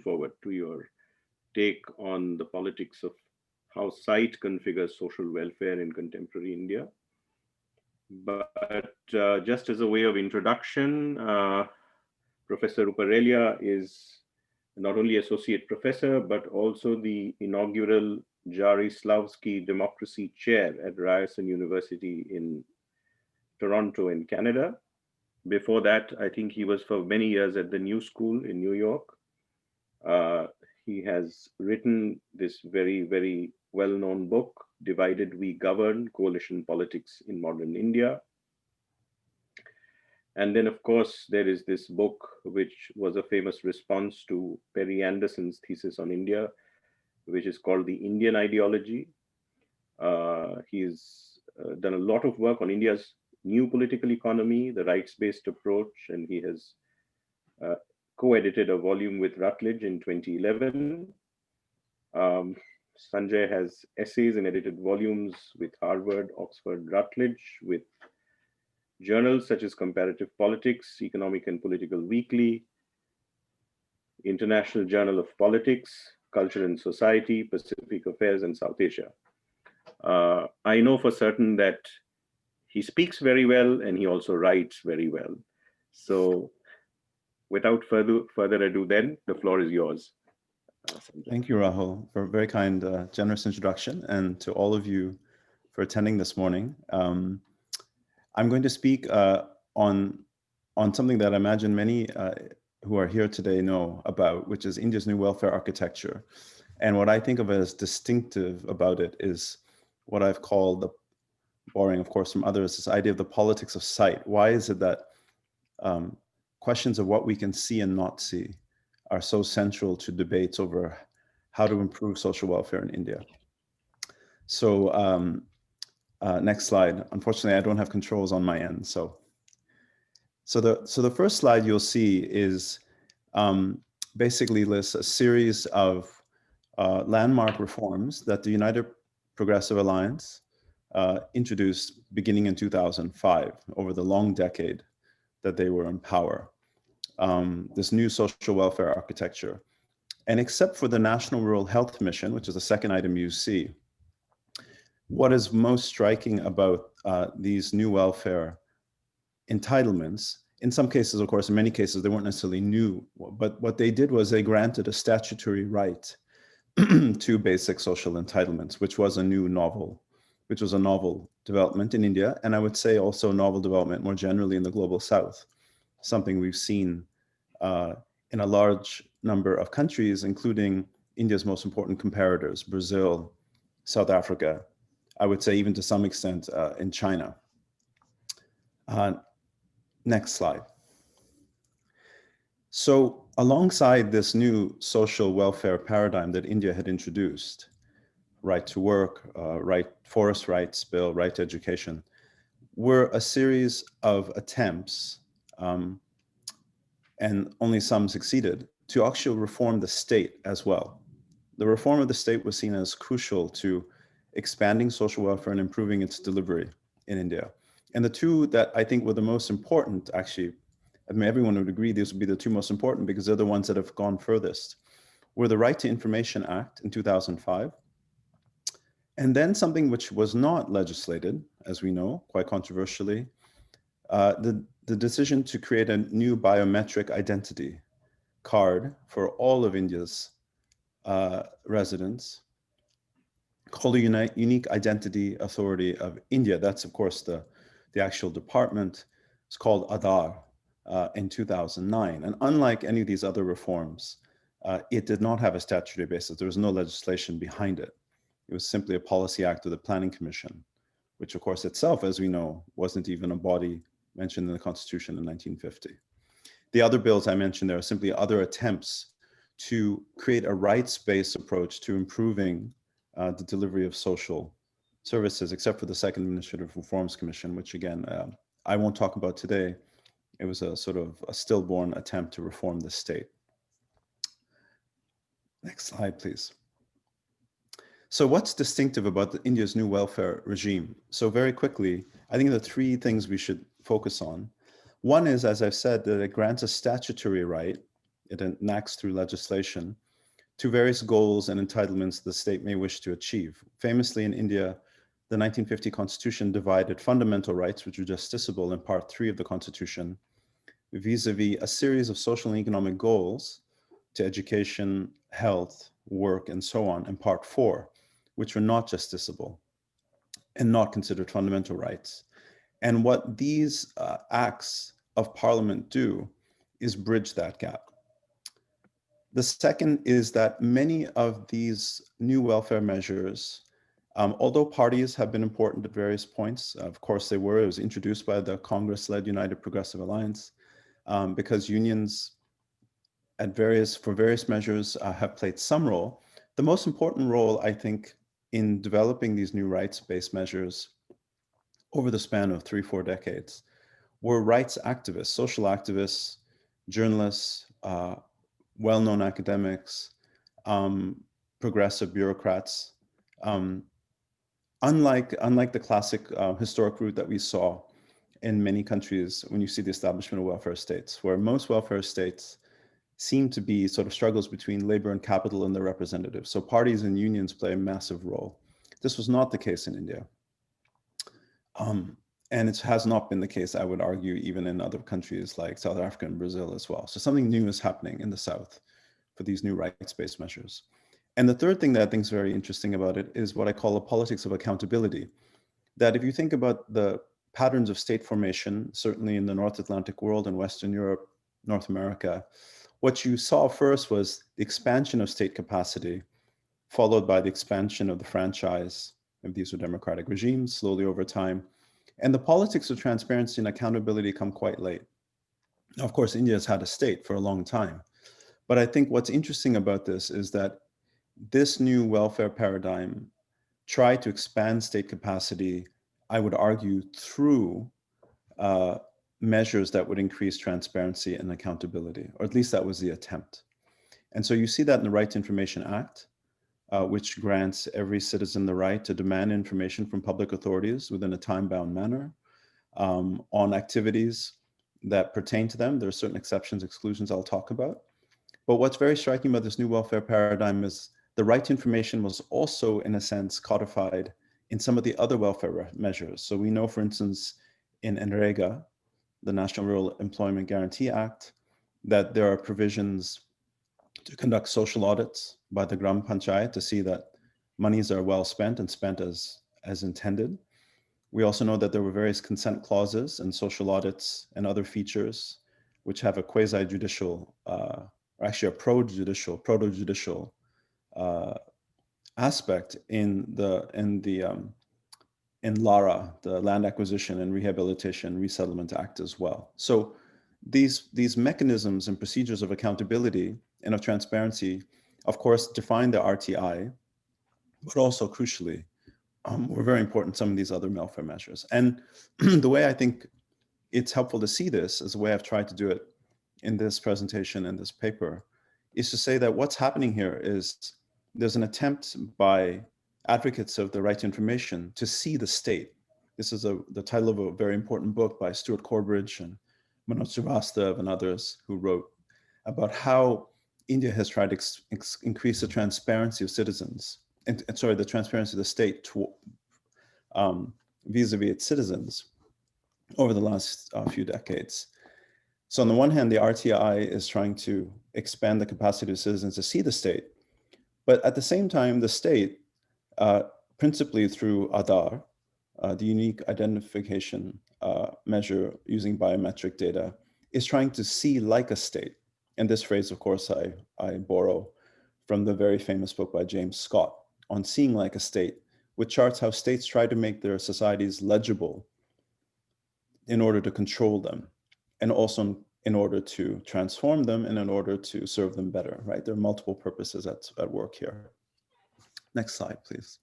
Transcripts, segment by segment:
forward to your take on the politics of how sight configures social welfare in contemporary India. But just as a way of introduction, Professor Ruparelia is not only associate professor, but also the inaugural Jarislavsky Democracy Chair at Ryerson University in Toronto in Canada. Before that, I think he was for many years at the New School in New York. He has written this very, very well-known book, Divided We Govern, Coalition Politics in Modern India. And then, of course, there is this book, which was a famous response to Perry Anderson's thesis on India, which is called The Indian Ideology. He's done a lot of work on India's new political economy, the rights-based approach, and he has co-edited a volume with Routledge in 2011. Sanjay has essays and edited volumes with Harvard, Oxford, Routledge, with journals such as Comparative Politics, Economic and Political Weekly, International Journal of Politics, Culture and Society, Pacific Affairs, and South Asia. I know for certain that he speaks very well and he also writes very well. So without further ado, then the floor is yours. Thank you, Rahul, for a very kind, generous introduction, and to all of you for attending this morning. I'm going to speak on something that I imagine many who are here today know about, which is India's new welfare architecture. And what I think of as distinctive about it is what I've called, borrowing of course from others, this idea of the politics of sight. Why is it that questions of what we can see and not see are so central to debates over how to improve social welfare in India? So next slide. Unfortunately, I don't have controls on my end. So the first slide you'll see is basically lists a series of landmark reforms that the United Progressive Alliance introduced beginning in 2005, over the long decade that they were in power. This new social welfare architecture. And except for the National Rural Health Mission, which is the second item you see, what is most striking about these new welfare entitlements, in some cases, of course, in many cases, they weren't necessarily new, but what they did was they granted a statutory right to basic social entitlements, which was a novel development in India, and I would say also novel development more generally in the global South, something we've seen in a large number of countries, including India's most important comparators, Brazil, South Africa, I would say even to some extent in China. Next slide. So alongside this new social welfare paradigm that India had introduced, right to work, forest rights bill, right to education, were a series of attempts, and only some succeeded, to actually reform the state as well. The reform of the state was seen as crucial to expanding social welfare and improving its delivery in India. And the two that I think were the most important, actually, I mean, everyone would agree these would be the two most important because they're the ones that have gone furthest, were the Right to Information Act in 2005, and then something which was not legislated, as we know, quite controversially, the decision to create a new biometric identity card for all of India's residents, called the Unique Identity Authority of India. That's, of course, the actual department. It's called Aadhaar in 2009. And unlike any of these other reforms, it did not have a statutory basis. There was no legislation behind it. It was simply a policy act of the Planning Commission, which, of course, itself, as we know, wasn't even a body mentioned in the Constitution in 1950. The other bills I mentioned there are simply other attempts to create a rights-based approach to improving the delivery of social services, except for the Second Administrative Reforms Commission, which again, I won't talk about today. It was a sort of a stillborn attempt to reform the state. Next slide, please. So what's distinctive about India's new welfare regime? So very quickly, I think there are three things we should focus on. One is, as I've said, that it grants a statutory right it enacts through legislation to various goals and entitlements the state may wish to achieve. Famously in India, the 1950 Constitution divided fundamental rights, which are justiciable in Part 3 of the Constitution, vis-a-vis a series of social and economic goals to education, health, work, and so on in Part 4, which were not justiciable and not considered fundamental rights. And what these acts of Parliament do is bridge that gap. The second is that many of these new welfare measures, although parties have been important at various points, of course they were, it was introduced by the Congress-led United Progressive Alliance, because unions for various measures have played some role. The most important role, I think, in developing these new rights-based measures over the span of 3-4 decades were rights activists, social activists, journalists, well-known academics, progressive bureaucrats, unlike the classic historic route that we saw in many countries when you see the establishment of welfare states, where most welfare states seem to be sort of struggles between labor and capital and their representatives. So parties and unions play a massive role. This was not the case in India. And it has not been the case, I would argue, even in other countries like South Africa and Brazil as well. So something new is happening in the South for these new rights-based measures. And the third thing that I think is very interesting about it is what I call a politics of accountability. That if you think about the patterns of state formation, certainly in the North Atlantic world and Western Europe, North America, what you saw first was the expansion of state capacity, followed by the expansion of the franchise. And these were democratic regimes slowly over time. And the politics of transparency and accountability come quite late. Now, of course, India has had a state for a long time. But I think what's interesting about this is that this new welfare paradigm tried to expand state capacity, I would argue, through measures that would increase transparency and accountability, or at least that was the attempt. And so you see that in the Right to Information Act, which grants every citizen the right to demand information from public authorities within a time-bound manner on activities that pertain to them. There are certain exceptions, exclusions I'll talk about. But what's very striking about this new welfare paradigm is the right to information was also, in a sense, codified in some of the other welfare measures. So we know, for instance, in NREGA, the National Rural Employment Guarantee Act, that there are provisions to conduct social audits by the Gram Panchayat to see that monies are well spent and spent as intended. We also know that there were various consent clauses and social audits and other features which have a quasi-judicial, or actually a proto-judicial aspect in LARA, the Land Acquisition and Rehabilitation Resettlement Act as well. So these mechanisms and procedures of accountability and of transparency, of course, define the RTI, but also crucially, were very important, some of these other welfare measures. And the way I think it's helpful to see this, as the way I've tried to do it in this presentation and this paper, is to say that what's happening here is there's an attempt by advocates of the right to information to see the state. This is the title of a very important book by Stuart Corbridge and Manoj Srivastav and others who wrote about how India has tried to increase the transparency of citizens, and sorry, the transparency of the state vis-a-vis its citizens over the last few decades. So on the one hand, the RTI is trying to expand the capacity of citizens to see the state, but at the same time, the state, principally through Aadhaar, the unique identification measure using biometric data, is trying to see like a state. And this phrase, of course, I borrow from the very famous book by James Scott on seeing like a state, which charts how states try to make their societies legible in order to control them, and also in order to transform them and in order to serve them better, right? There are multiple purposes at work here. Next slide, please.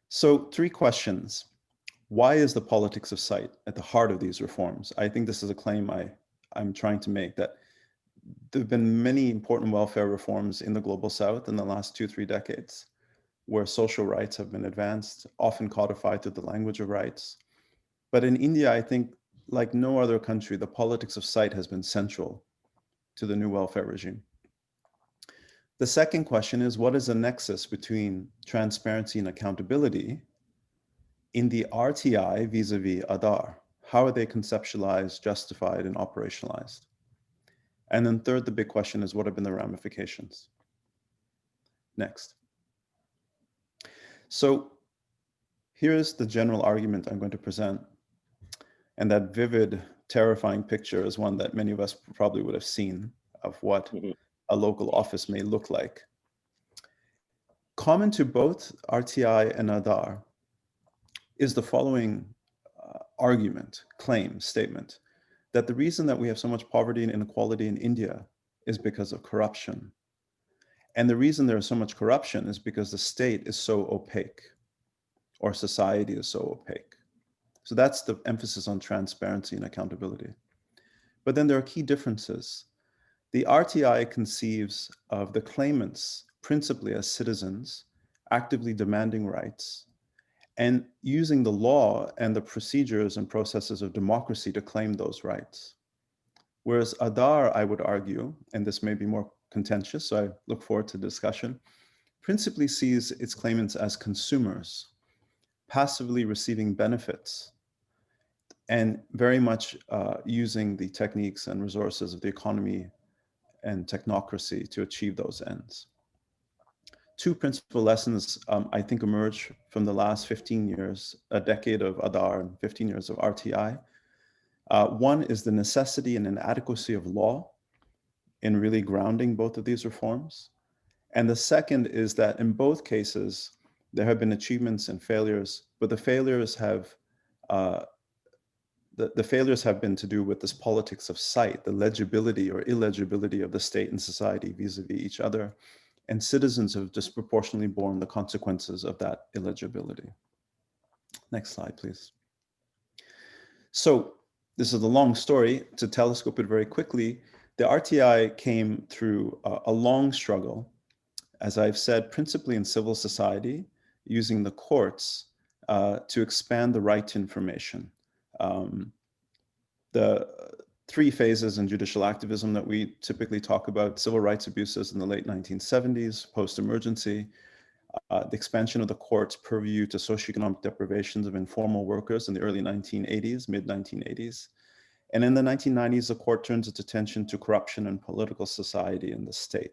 So 3 questions. Why is the politics of sight at the heart of these reforms? I think this is a claim I'm trying to make, that there have been many important welfare reforms in the Global South in the last 2-3 decades, where social rights have been advanced, often codified through the language of rights. But in India, I think, like no other country, the politics of sight has been central to the new welfare regime. The second question is, what is the nexus between transparency and accountability in the RTI vis-a-vis Aadhaar? How are they conceptualized, justified, and operationalized? And then third, the big question is, what have been the ramifications? Next. So here's the general argument I'm going to present. And that vivid, terrifying picture is one that many of us probably would have seen of what a local office may look like. Common to both RTI and Aadhaar is the following argument, claim, statement, that the reason that we have so much poverty and inequality in India is because of corruption. And the reason there is so much corruption is because the state is so opaque, or society is so opaque. So that's the emphasis on transparency and accountability. But then there are key differences. The RTI conceives of the claimants principally as citizens, actively demanding rights, and using the law and the procedures and processes of democracy to claim those rights. Whereas Aadhaar, I would argue, and this may be more contentious, so I look forward to discussion, principally sees its claimants as consumers, passively receiving benefits, and very much using the techniques and resources of the economy and technocracy to achieve those ends. Two principal lessons I think emerge from the last 15 years, a decade of Aadhaar and 15 years of RTI. One is the necessity and inadequacy of law in really grounding both of these reforms. And the second is that in both cases, there have been achievements and failures, but the failures have been to do with this politics of sight, the legibility or illegibility of the state and society vis-a-vis each other, and citizens have disproportionately borne the consequences of that illegibility. Next slide, please. So this is a long story. To telescope it very quickly, the RTI came through a long struggle, as I've said, principally in civil society, using the courts to expand the right to information. The three phases in judicial activism that we typically talk about: civil rights abuses in the late 1970s, post-emergency, the expansion of the court's purview to socioeconomic deprivations of informal workers in the early 1980s, mid-1980s. And in the 1990s, the court turns its attention to corruption and political society in the state.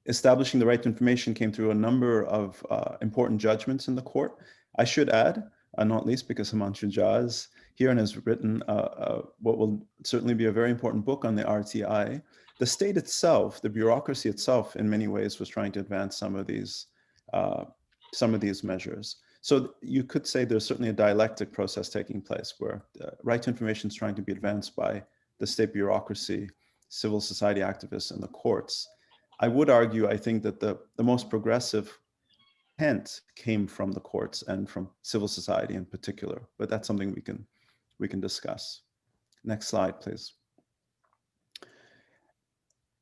Establishing the right to information came through a number of important judgments in the court. I should add, not least because Himanshu Jha is here and has written what will certainly be a very important book on the RTI. The state itself, the bureaucracy itself, in many ways was trying to advance some of these measures. So you could say there's certainly a dialectic process taking place where right to information is trying to be advanced by the state bureaucracy, civil society activists, and the courts. I would argue, I think that the most progressive intent came from the courts and from civil society in particular, but that's something we can discuss. Next slide, please.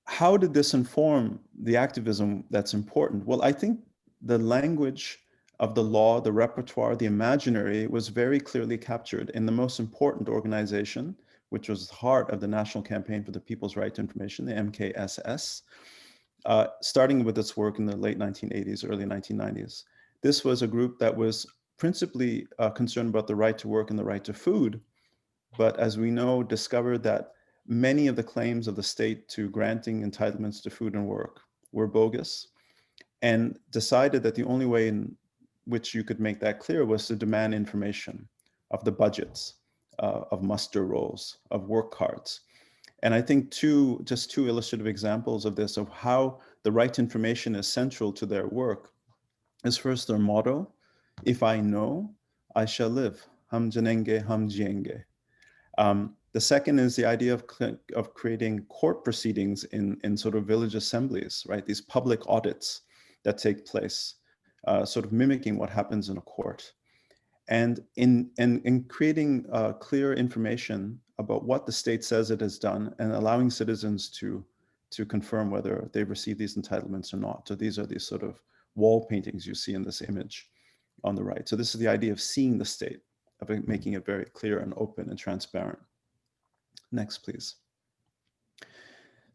How did this inform the activism that's important? Well, I think the language of the law, the repertoire, the imaginary was very clearly captured in the most important organization, which was the heart of the National Campaign for the People's Right to Information, the MKSS, starting with its work in the late 1980s, early 1990s. This was a group that was principally concerned about the right to work and the right to food, but as we know, discovered that many of the claims of the state to granting entitlements to food and work were bogus, and decided that the only way in which you could make that clear was to demand information of the budgets, of muster rolls, of work cards. And I think just two illustrative examples of this, of how the right to information is central to their work, is first their motto: if I know, I shall live. Hum janenge, hum jienge. The second is the idea of creating court proceedings in sort of village assemblies, right? These public audits that take place, sort of mimicking what happens in a court. And in creating clear information about what the state says it has done and allowing citizens to confirm whether they've received these entitlements or not. So these are these sort of wall paintings you see in this image on the right. So this is the idea of seeing the state, of making it very clear and open and transparent. Next, please.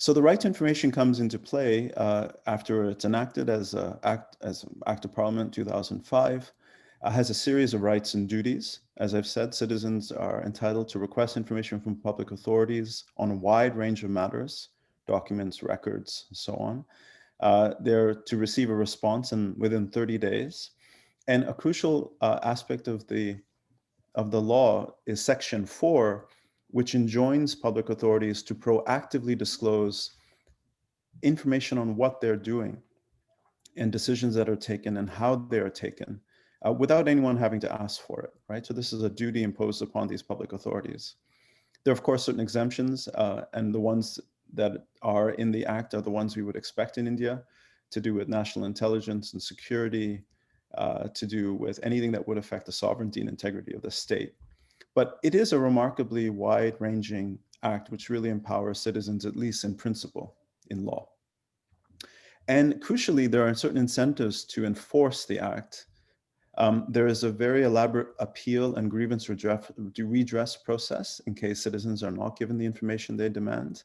So the right to information comes into play after it's enacted as an Act of Parliament 2005. Has a series of rights and duties. As I've said, citizens are entitled to request information from public authorities on a wide range of matters, documents, records, and so on. They're to receive a response within 30 days. And a crucial aspect of the law is Section 4, which enjoins public authorities to proactively disclose information on what they're doing and decisions that are taken and how they are taken without anyone having to ask for it, right? So this is a duty imposed upon these public authorities. There are, of course, certain exemptions, and the ones that are in the Act are the ones we would expect in India, to do with national intelligence and security, to do with anything that would affect the sovereignty and integrity of the state. But it is a remarkably wide-ranging Act which really empowers citizens, at least in principle, in law. And crucially, there are certain incentives to enforce the Act. There is a very elaborate appeal and grievance redress process in case citizens are not given the information they demand.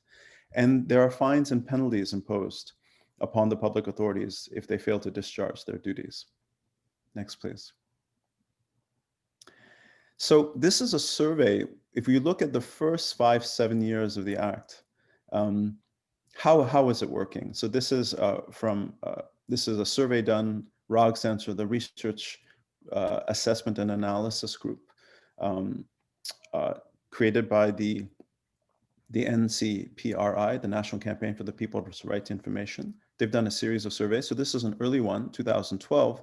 And there are fines and penalties imposed upon the public authorities if they fail to discharge their duties. Next, please. So this is a survey. If you look at the first 5-7 years of the Act, how is it working? So this is this is a survey done. ROG stands for the Research, Assessment and Analysis Group, created by the NCPRI, the National Campaign for the People's Right to Information. They've done a series of surveys. So this is an early one, 2012,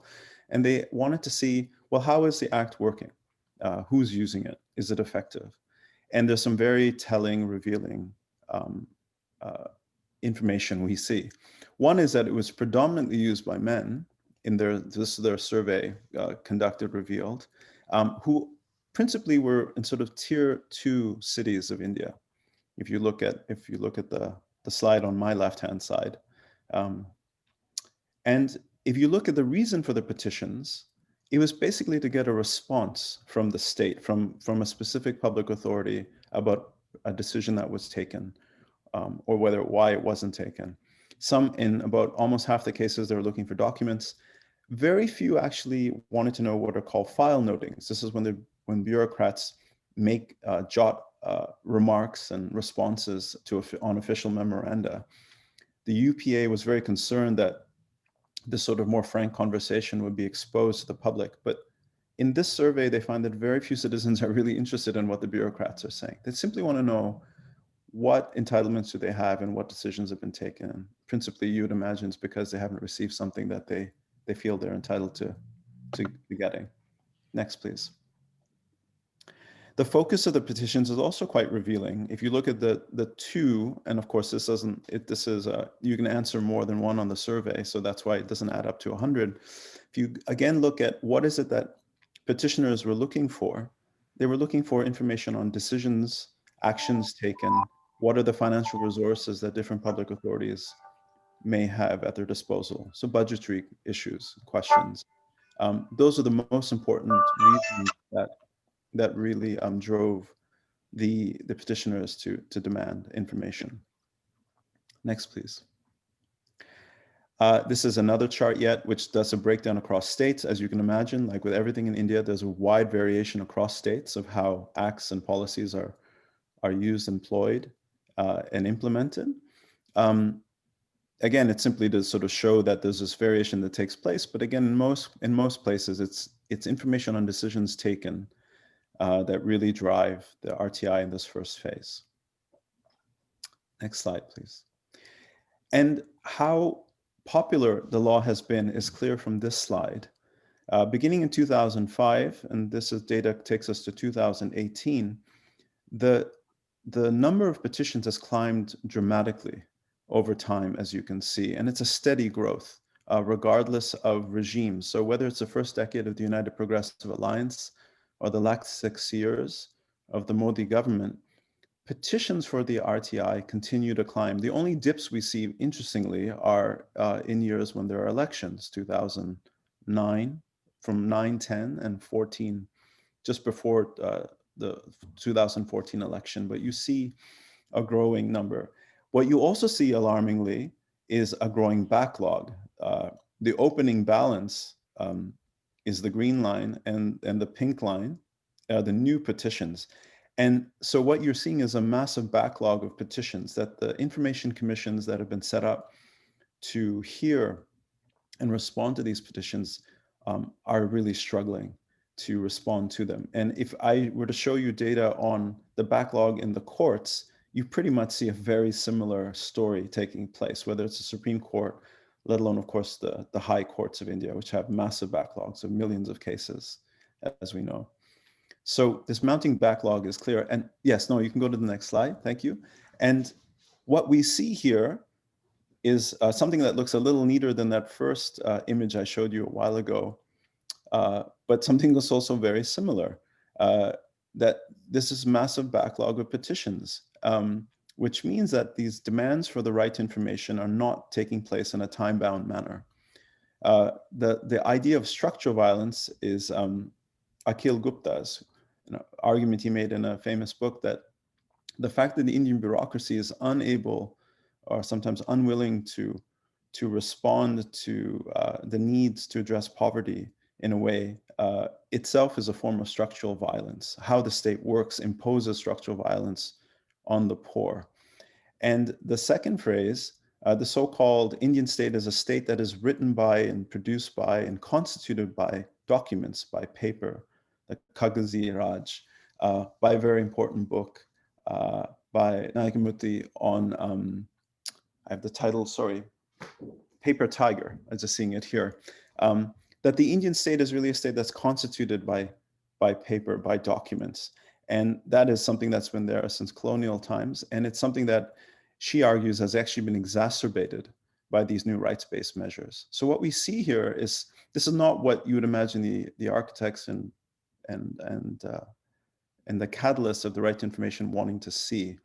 and they wanted to see, well, how is the Act working? Who's using it? Is it effective? And there's some very telling, revealing information we see. One is that it was predominantly used by men in their survey conducted revealed, who principally were in sort of tier 2 cities of India. If you look at the slide on my left-hand side, and if you look at the reason for the petitions, it was basically to get a response from the state, from a specific public authority about a decision that was taken, or why it wasn't taken. Some, in about almost half the cases, they were looking for documents. Very few actually wanted to know what are called file notings. This is when bureaucrats make jot remarks and responses on official memoranda. The UPA was very concerned that this sort of more frank conversation would be exposed to the public. But in this survey, they find that very few citizens are really interested in what the bureaucrats are saying. They simply want to know what entitlements do they have and what decisions have been taken. And principally, you would imagine it's because they haven't received something that they feel they're entitled to getting. Next, please. The focus of the petitions is also quite revealing. If you look at the two, and of course this is you can answer more than one on the survey, so that's why it doesn't add up to 100. If you again look at what is it that petitioners were looking for, they were looking for information on decisions, actions taken, what are the financial resources that different public authorities may have at their disposal. So budgetary issues, questions. Those are the most important reasons that really drove the petitioners to demand information. Next, please. This is another chart which does a breakdown across states. As you can imagine, like with everything in India, there's a wide variation across states of how acts and policies are used, employed, and implemented. Again, it's simply to sort of show that there's this variation that takes place. But again, in most places, it's information on decisions taken that really drive the RTI in this first phase. Next slide, please. And how popular the law has been is clear from this slide. Beginning in 2005, and this is data takes us to 2018, the number of petitions has climbed dramatically over time, as you can see, and it's a steady growth, regardless of regimes. So whether it's the first decade of the United Progressive Alliance or the last 6 years of the Modi government, petitions for the RTI continue to climb. The only dips we see, interestingly, are in years when there are elections, 2009, from 9, 10, and 14, just before the 2014 election. But you see a growing number. What you also see, alarmingly, is a growing backlog. The opening balance is the green line, and the pink line are the new petitions. And so what you're seeing is a massive backlog of petitions that the information commissions that have been set up to hear and respond to these petitions are really struggling to respond to them. And if I were to show you data on the backlog in the courts, you pretty much see a very similar story taking place, whether it's the Supreme Court, let alone, of course, the high courts of India, which have massive backlogs of millions of cases, as we know. So this mounting backlog is clear. And yes, no, you can go to the next slide. Thank you. And what we see here is something that looks a little neater than that first image I showed you a while ago, but something that's also very similar, that this is massive backlog of petitions, which means that these demands for the right to information are not taking place in a time-bound manner. The idea of structural violence is Akhil Gupta's argument he made in a famous book, that the fact that the Indian bureaucracy is unable or sometimes unwilling to respond to the needs to address poverty in a way itself is a form of structural violence. How the state works imposes structural violence on the poor. And the second phrase, the so-called Indian state is a state that is written by and produced by and constituted by documents, by paper, the Kagazi Raj, by a very important book by Nagamurthy on, I have the title, sorry, Paper Tiger, I'm just seeing it here, that the Indian state is really a state that's constituted by paper, by documents. And that is something that's been there since colonial times. And it's something that she argues has actually been exacerbated by these new rights-based measures. So what we see here is, this is not what you would imagine the architects and the catalysts of the right to information wanting to see,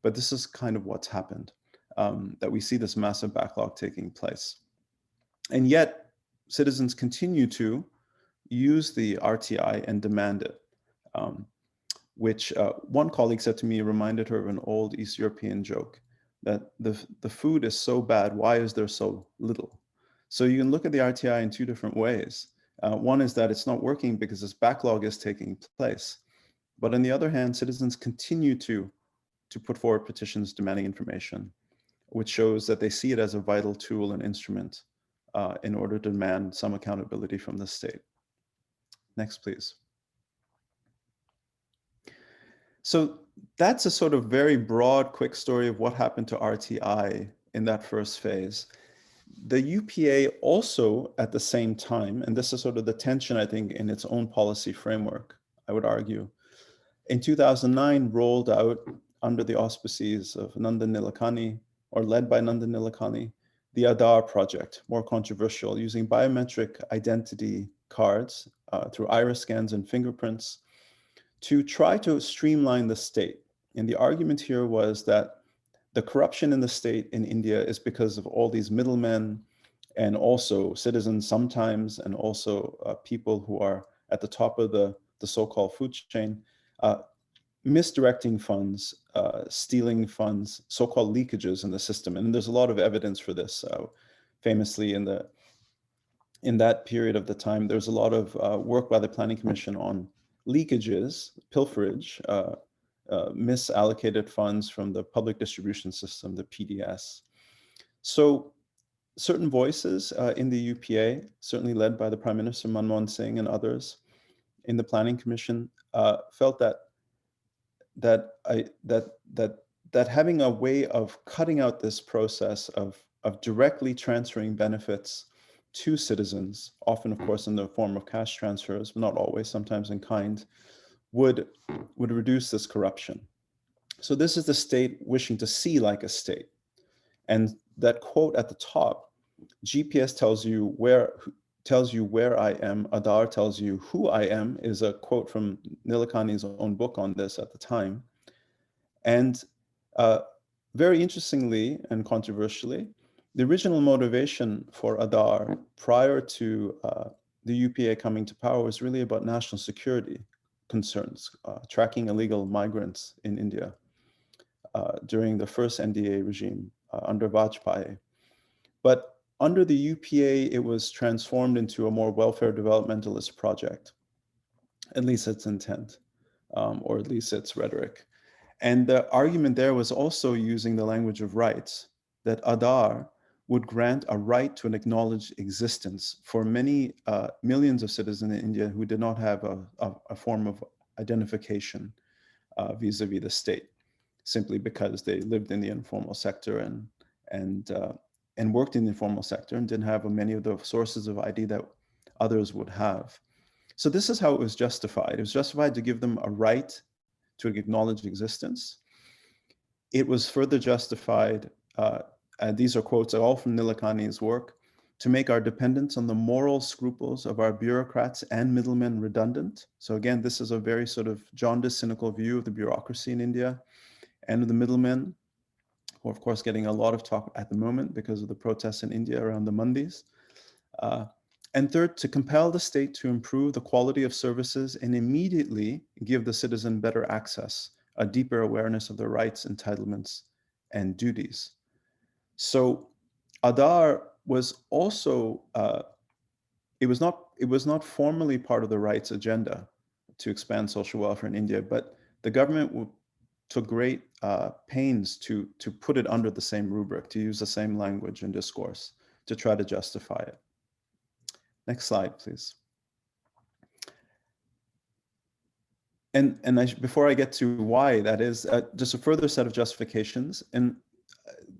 but this is kind of what's happened, that we see this massive backlog taking place. And yet citizens continue to use the RTI and demand it, which one colleague said to me reminded her of an old East European joke, that the food is so bad, why is there so little? So you can look at the RTI in two different ways. One is that it's not working because this backlog is taking place. But on the other hand, citizens continue to put forward petitions demanding information, which shows that they see it as a vital tool and instrument in order to demand some accountability from the state. Next, please. So that's a sort of very broad, quick story of what happened to RTI in that first phase. The UPA also at the same time, and this is sort of the tension, I think, in its own policy framework, I would argue, in 2009 rolled out under the auspices of Nandan Nilekani, or led by Nandan Nilekani, the Aadhaar project, more controversial, using biometric identity cards through iris scans and fingerprints to try to streamline the state. And the argument here was that the corruption in the state in India is because of all these middlemen and also citizens sometimes, and also people who are at the top of the so-called food chain, misdirecting funds, stealing funds, so-called leakages in the system. And there's a lot of evidence for this. Famously, in that period of the time, there's a lot of work by the Planning Commission on leakages, pilferage, misallocated funds from the public distribution system, the PDS. So certain voices in the UPA, certainly led by the Prime Minister Manmohan Singh and others in the Planning Commission, felt that having a way of cutting out this process of directly transferring benefits to citizens, often, of course, in the form of cash transfers, but not always, sometimes in kind, would reduce this corruption. So this is the state wishing to see like a state. And that quote at the top, GPS tells you where I am, Aadhaar tells you who I am, is a quote from Nilekani's own book on this at the time. And very interestingly and controversially, the original motivation for Aadhaar prior to the UPA coming to power was really about national security concerns, tracking illegal migrants in India. during the first NDA regime under Vajpayee. But under the UPA, it was transformed into a more welfare developmentalist project, at least its intent, or at least its rhetoric. And the argument there was also using the language of rights, that Aadhaar would grant a right to an acknowledged existence for many millions of citizens in India who did not have a form of identification vis-a-vis the state, simply because they lived in the informal sector and worked in the informal sector and didn't have many of the sources of ID that others would have. So this is how it was justified. It was justified to give them a right to acknowledge existence. It was further justified, and these are quotes all from Nilekani's work, to make our dependence on the moral scruples of our bureaucrats and middlemen redundant. So again, this is a very sort of jaundiced, cynical view of the bureaucracy in India and of the middlemen, who are of course getting a lot of talk at the moment because of the protests in India around the Mandis. And third, to compel the state to improve the quality of services and immediately give the citizen better access, a deeper awareness of their rights, entitlements, and duties. So Aadhaar was also, it was not formally part of the rights agenda to expand social welfare in India, but the government took great pains to put it under the same rubric, to use the same language and discourse to try to justify it. Next slide, please. And before I get to why that is, just a further set of justifications, and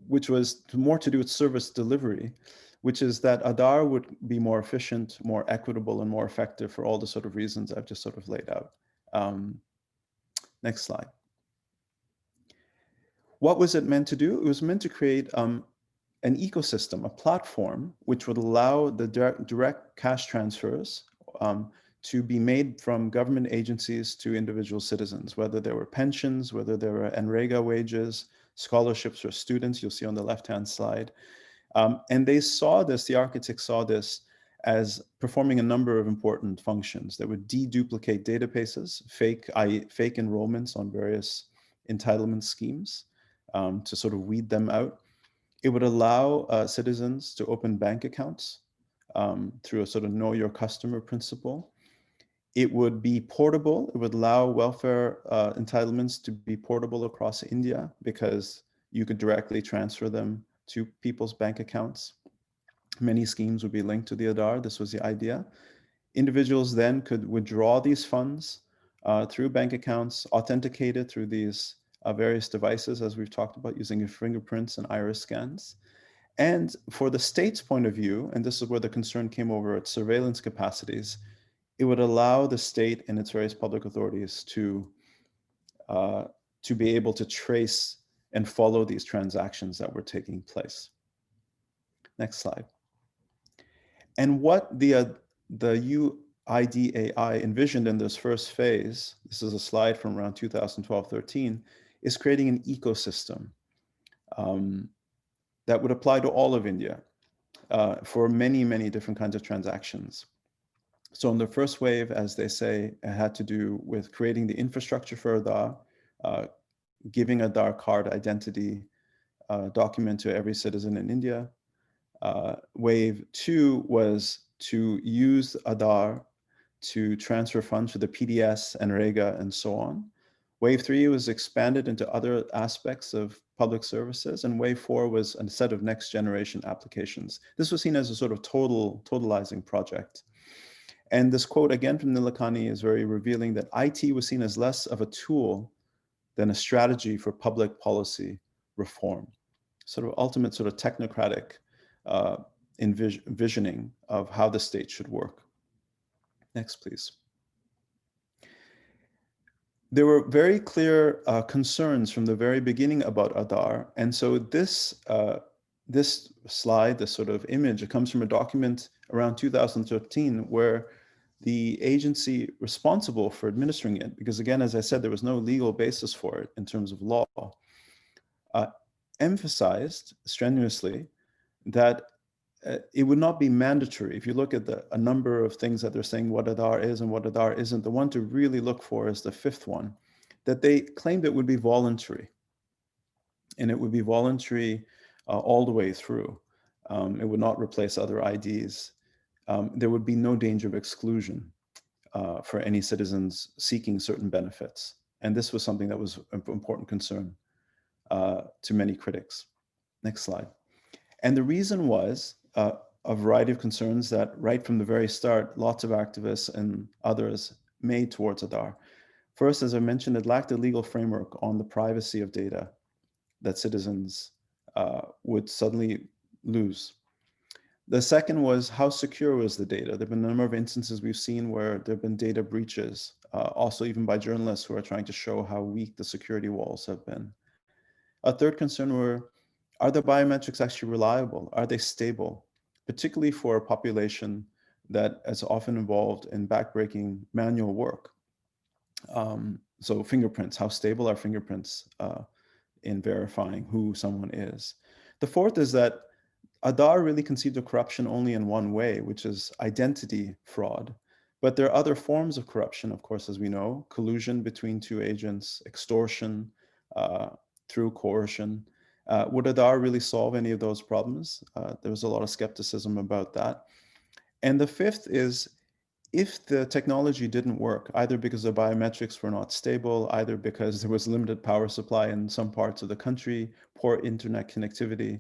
which was more to do with service delivery, which is that Aadhaar would be more efficient, more equitable, and more effective for all the sort of reasons I've just sort of laid out. Next slide. What was it meant to do? It was meant to create an ecosystem, a platform, which would allow the direct cash transfers to be made from government agencies to individual citizens, whether there were pensions, whether there were NREGA wages, scholarships for students, you'll see on the left-hand slide. And they saw this, the architects saw this as performing a number of important functions that would deduplicate databases, fake enrollments on various entitlement schemes to sort of weed them out. It would allow citizens to open bank accounts through a sort of know your customer principle. It would be portable. It would allow welfare entitlements to be portable across India because you could directly transfer them to people's bank accounts. Many schemes would be linked to the Aadhaar. This was the idea. Individuals then could withdraw these funds through bank accounts, authenticated through these various devices, as we've talked about, using fingerprints and iris scans. And for the state's point of view, and this is where the concern came over at surveillance capacities, it would allow the state and its various public authorities to be able to trace and follow these transactions that were taking place. Next slide. And what the UIDAI envisioned in this first phase, this is a slide from around 2012-13, is creating an ecosystem that would apply to all of India for many, many different kinds of transactions. So in the first wave, as they say, it had to do with creating the infrastructure for Aadhaar, giving Aadhaar card identity document to every citizen in India. Wave 2 was to use Aadhaar to transfer funds for the PDS and NREGA and so on. Wave 3 was expanded into other aspects of public services, and Wave 4 was a set of next generation applications. This was seen as a sort of totalizing project. And this quote again from Nilekani is very revealing, that IT was seen as less of a tool than a strategy for public policy reform. Sort of ultimate sort of technocratic envisioning of how the state should work. Next, please. There were very clear concerns from the very beginning about Aadhaar. And so this slide, this sort of image, it comes from a document around 2013 where the agency responsible for administering it, because again, as I said, there was no legal basis for it in terms of law, emphasized strenuously that it would not be mandatory. If you look at a number of things that they're saying what Aadhaar is and what Aadhaar isn't, the one to really look for is the fifth one, that they claimed it would be voluntary. and it would be voluntary all the way through. It would not replace other IDs. There would be no danger of exclusion for any citizens seeking certain benefits. And this was something that was an important concern to many critics. Next slide. And the reason was a variety of concerns that right from the very start, lots of activists and others made towards Aadhaar. First, as I mentioned, it lacked a legal framework on the privacy of data that citizens would suddenly lose. The second was how secure was the data? There have been a number of instances we've seen where there have been data breaches, also even by journalists who are trying to show how weak the security walls have been. A third concern were, are the biometrics actually reliable? Are they stable? Particularly for a population that is often involved in backbreaking manual work. So fingerprints, how stable are fingerprints in verifying who someone is? The fourth is that Aadhaar really conceived of corruption only in one way, which is identity fraud. But there are other forms of corruption, of course, as we know, collusion between two agents, extortion through coercion. Would Aadhaar really solve any of those problems? There was a lot of skepticism about that. And the fifth is, if the technology didn't work, either because the biometrics were not stable, either because there was limited power supply in some parts of the country, poor internet connectivity,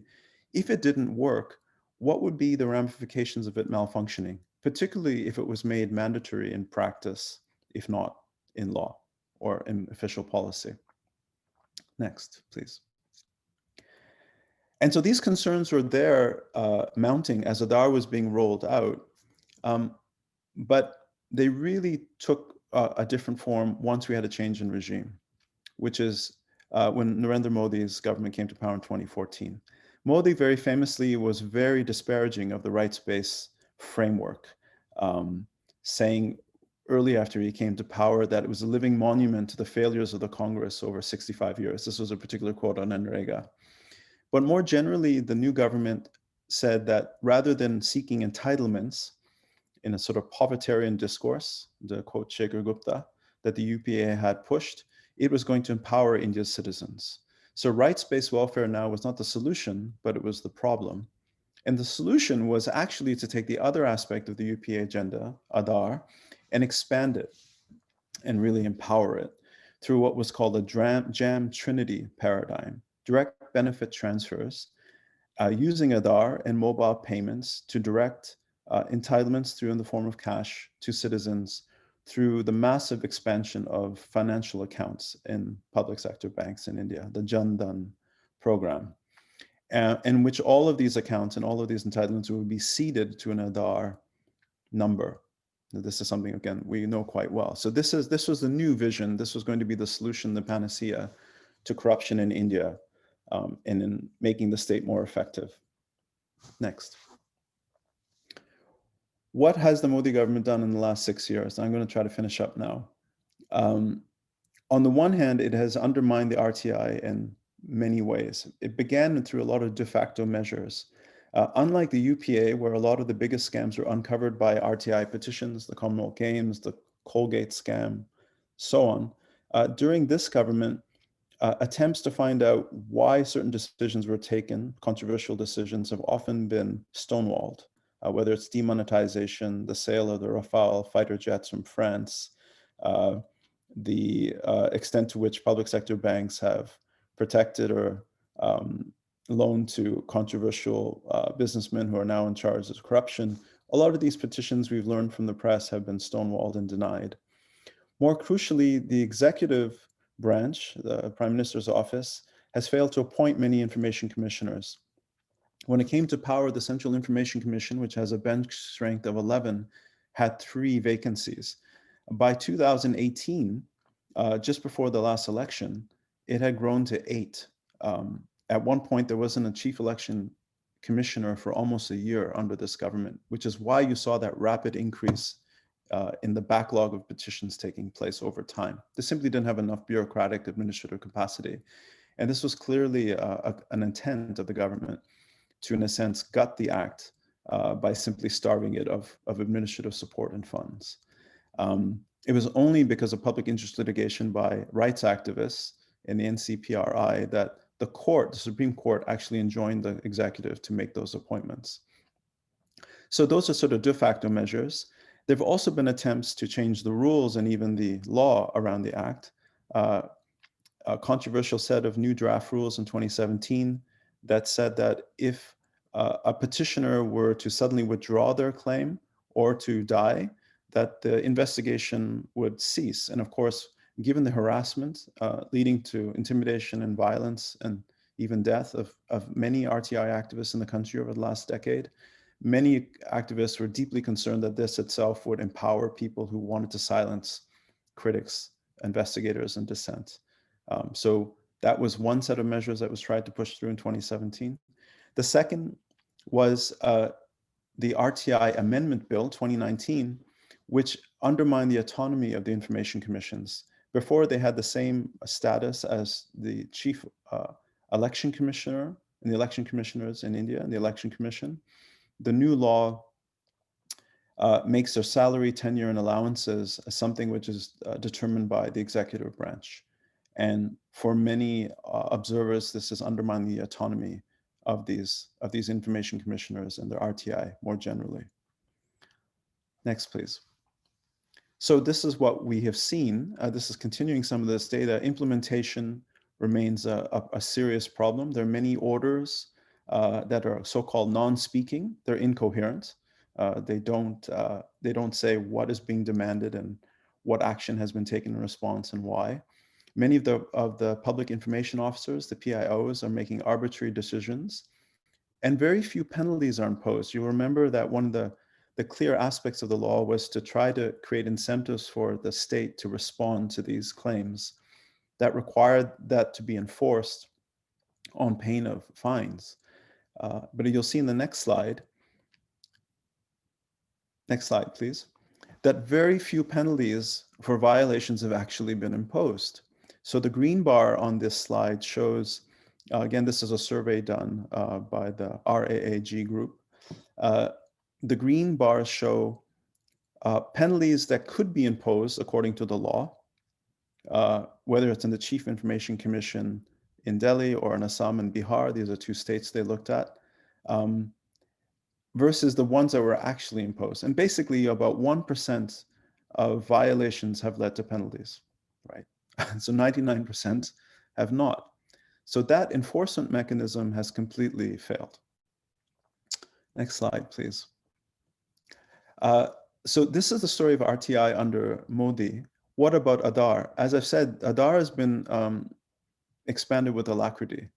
if it didn't work, what would be the ramifications of it malfunctioning, particularly if it was made mandatory in practice, if not in law or in official policy? Next, please. And so these concerns were there mounting as Aadhaar was being rolled out. But they really took a different form once we had a change in regime, which is when Narendra Modi's government came to power in 2014. Modi very famously was very disparaging of the rights-based framework, saying early after he came to power that it was a living monument to the failures of the Congress over 65 years. This was a particular quote on NREGA. But more generally, the new government said that rather than seeking entitlements, in a sort of povertarian discourse, the quote Shekhar Gupta, that the UPA had pushed, it was going to empower India's citizens. So rights-based welfare now was not the solution, but it was the problem. And the solution was actually to take the other aspect of the UPA agenda, Aadhaar, and expand it and really empower it through what was called a jam trinity paradigm, direct benefit transfers, using Aadhaar and mobile payments to direct entitlements through in the form of cash to citizens through the massive expansion of financial accounts in public sector banks in India, the Jan Dhan program, in which all of these accounts and all of these entitlements would be seeded to an Aadhaar number. This is something, again, we know quite well. So this was the new vision. This was going to be the solution, the panacea to corruption in India, and in making the state more effective. Next. What has the Modi government done in the last 6 years? I'm going to try to finish up now. On the one hand, it has undermined the RTI in many ways. It began through a lot of de facto measures. Unlike the UPA, where a lot of the biggest scams were uncovered by RTI petitions, the Commonwealth Games, the Colgate scam, so on, during this government, attempts to find out why certain decisions were taken, controversial decisions, have often been stonewalled. Whether it's demonetization, the sale of the Rafale fighter jets from France, the extent to which public sector banks have protected or loaned to controversial businessmen who are now in charge of corruption. A lot of these petitions, we've learned from the press, have been stonewalled and denied. More crucially, the executive branch, the Prime Minister's office, has failed to appoint many information commissioners. When it came to power, the Central Information Commission, which has a bench strength of 11, had 3 vacancies. By 2018, just before the last election, it had grown to 8. At one point, there wasn't a chief election commissioner for almost a year under this government, which is why you saw that rapid increase in the backlog of petitions taking place over time. They simply didn't have enough bureaucratic administrative capacity. And this was clearly an intent of the government to, in a sense, gut the act by simply starving it of administrative support and funds. It was only because of public interest litigation by rights activists in the NCPRI that the Supreme Court, actually enjoined the executive to make those appointments. So those are sort of de facto measures. There have also been attempts to change the rules and even the law around the act. A controversial set of new draft rules in 2017 that said that if a petitioner were to suddenly withdraw their claim or to die, that the investigation would cease. And of course, given the harassment leading to intimidation and violence and even death of many RTI activists in the country over the last decade, many activists were deeply concerned that this itself would empower people who wanted to silence critics, investigators, and dissent. So that was one set of measures that was tried to push through in 2017. The second was the RTI Amendment Bill 2019, which undermined the autonomy of the information commissions. Before, they had the same status as the chief election commissioner and the election commissioners in India and the election commission. The new law makes their salary, tenure, and allowances something which is determined by the executive branch. And for many observers, this is undermining the autonomy of these information commissioners and their RTI more generally. Next, please. So this is what we have seen. This is continuing some of this data. Implementation remains a serious problem. There are many orders that are so-called non-speaking. They're incoherent. They don't say what is being demanded and what action has been taken in response and why. Many of the public information officers, the PIOs, are making arbitrary decisions, and very few penalties are imposed. You remember that one of the clear aspects of the law was to try to create incentives for the state to respond to these claims that required that to be enforced on pain of fines. But you'll see in the next slide, please, that very few penalties for violations have actually been imposed. So the green bar on this slide shows, again, this is a survey done by the RAAG group. The green bars show penalties that could be imposed according to the law, whether it's in the Chief Information Commission in Delhi or in Assam and Bihar. These are two states they looked at, versus the ones that were actually imposed. And basically about 1% of violations have led to penalties, right? So 99% have not. So that enforcement mechanism has completely failed. Next slide, please. So this is the story of RTI under Modi. What about Aadhaar? As I've said, Aadhaar has been expanded with alacrity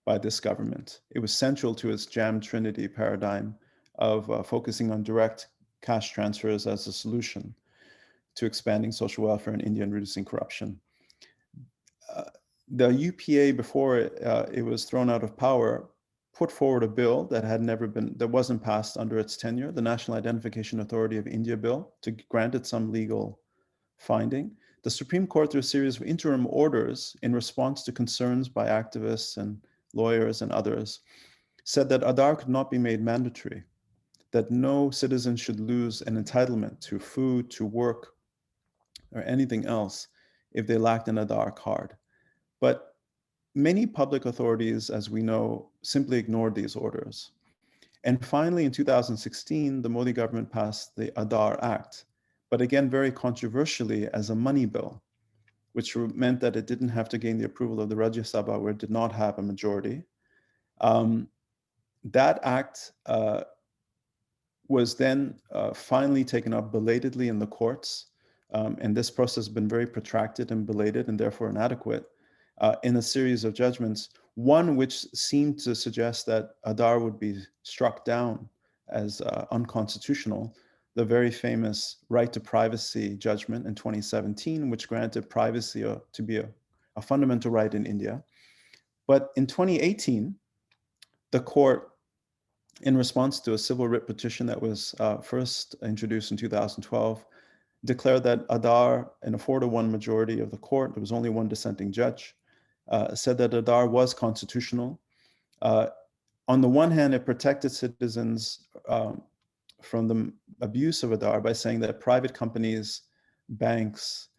by this government. It was central to its jam trinity paradigm of focusing on direct cash transfers as a solution to expanding social welfare in India and reducing corruption. The UPA, before it was thrown out of power, put forward a bill that wasn't passed under its tenure, the National Identification Authority of India bill, to grant it some legal finding. The Supreme Court, through a series of interim orders in response to concerns by activists and lawyers and others, said that Aadhaar could not be made mandatory, that no citizen should lose an entitlement to food, to work, or anything else if they lacked an Aadhaar card. But many public authorities, as we know, simply ignored these orders. And finally, in 2016, the Modi government passed the Aadhaar Act, but again, very controversially, as a money bill, which meant that it didn't have to gain the approval of the Rajya Sabha, where it did not have a majority. That act was then finally taken up belatedly in the courts, and this process has been very protracted and belated and therefore inadequate in a series of judgments, one which seemed to suggest that Aadhaar would be struck down as unconstitutional, the very famous right to privacy judgment in 2017, which granted privacy to be a fundamental right in India. But in 2018, the court, in response to a civil writ petition that was first introduced in 2012, declared that Aadhaar, in a 4-to-1 majority of the court, there was only one dissenting judge, said that Aadhaar was constitutional. On the one hand, it protected citizens from the abuse of Aadhaar by saying that private companies, banks,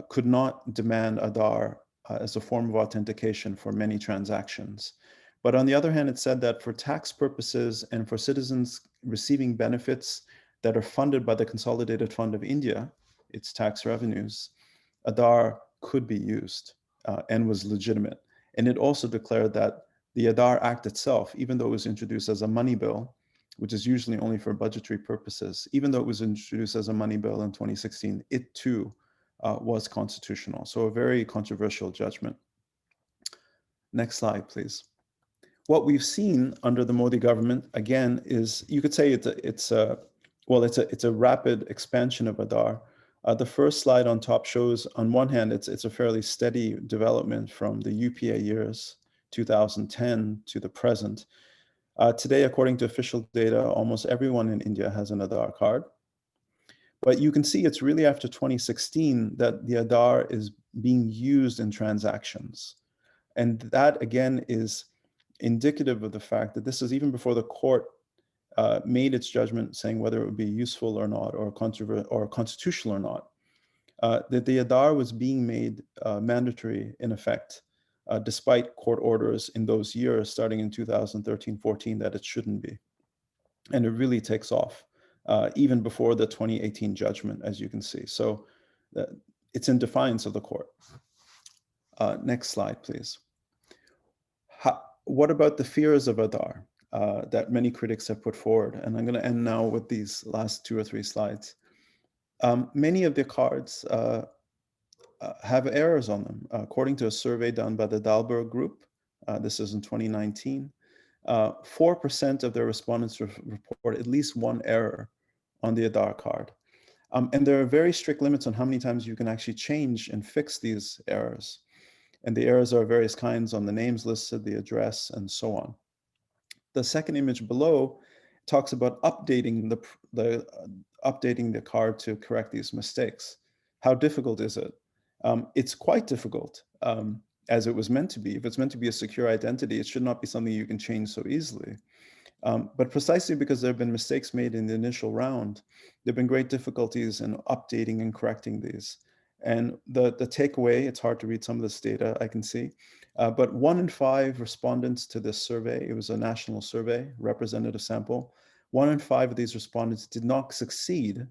could not demand Aadhaar as a form of authentication for many transactions. But on the other hand, it said that for tax purposes and for citizens receiving benefits that are funded by the Consolidated Fund of India, its tax revenues, Aadhaar could be used and was legitimate. And it also declared that the Aadhaar Act itself, even though it was introduced as a money bill, which is usually only for budgetary purposes, even though it was introduced as a money bill in 2016, it too was constitutional. So a very controversial judgment. Next slide, please. What we've seen under the Modi government, again, is you could say it's a rapid expansion of Aadhaar. The first slide on top shows, on one hand, it's a fairly steady development from the UPA years, 2010 to the present. Today, according to official data, almost everyone in India has an Aadhaar card. But you can see it's really after 2016 that the Aadhaar is being used in transactions. And that, again, is indicative of the fact that this is even before the court made its judgment saying whether it would be useful or not, or constitutional or not, that the Aadhaar was being made mandatory in effect, despite court orders in those years, starting in 2013-14, that it shouldn't be. And it really takes off, even before the 2018 judgment, as you can see. So it's in defiance of the court. Next slide, please. What about the fears of Aadhaar that many critics have put forward? And I'm going to end now with these last 2 or 3 slides. Many of the cards have errors on them. According to a survey done by the Dalberg Group, this is in 2019, 4% of their respondents report at least one error on the Aadhaar card. And there are very strict limits on how many times you can actually change and fix these errors. And the errors are various kinds on the names listed, the address, and so on. The second image below talks about updating the card to correct these mistakes. How difficult is it? It's quite difficult, as it was meant to be. If it's meant to be a secure identity, it should not be something you can change so easily. But precisely because there have been mistakes made in the initial round, there have been great difficulties in updating and correcting these. And the takeaway, it's hard to read some of this data, I can see, but 1 in 5 respondents to this survey, it was a national survey, representative sample, 1 in 5 of these respondents did not succeed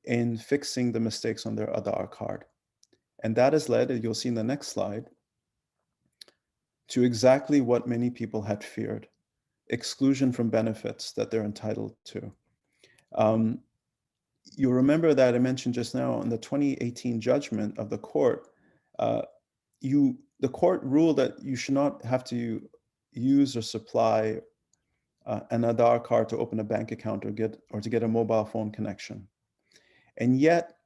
in fixing the mistakes on their Aadhaar card. And that has led, you'll see in the next slide, to exactly what many people had feared: exclusion from benefits that they're entitled to. You'll remember that I mentioned just now in the 2018 judgment of the court, the court ruled that you should not have to use or supply an Aadhaar card to open a bank account or to get a mobile phone connection. And yet,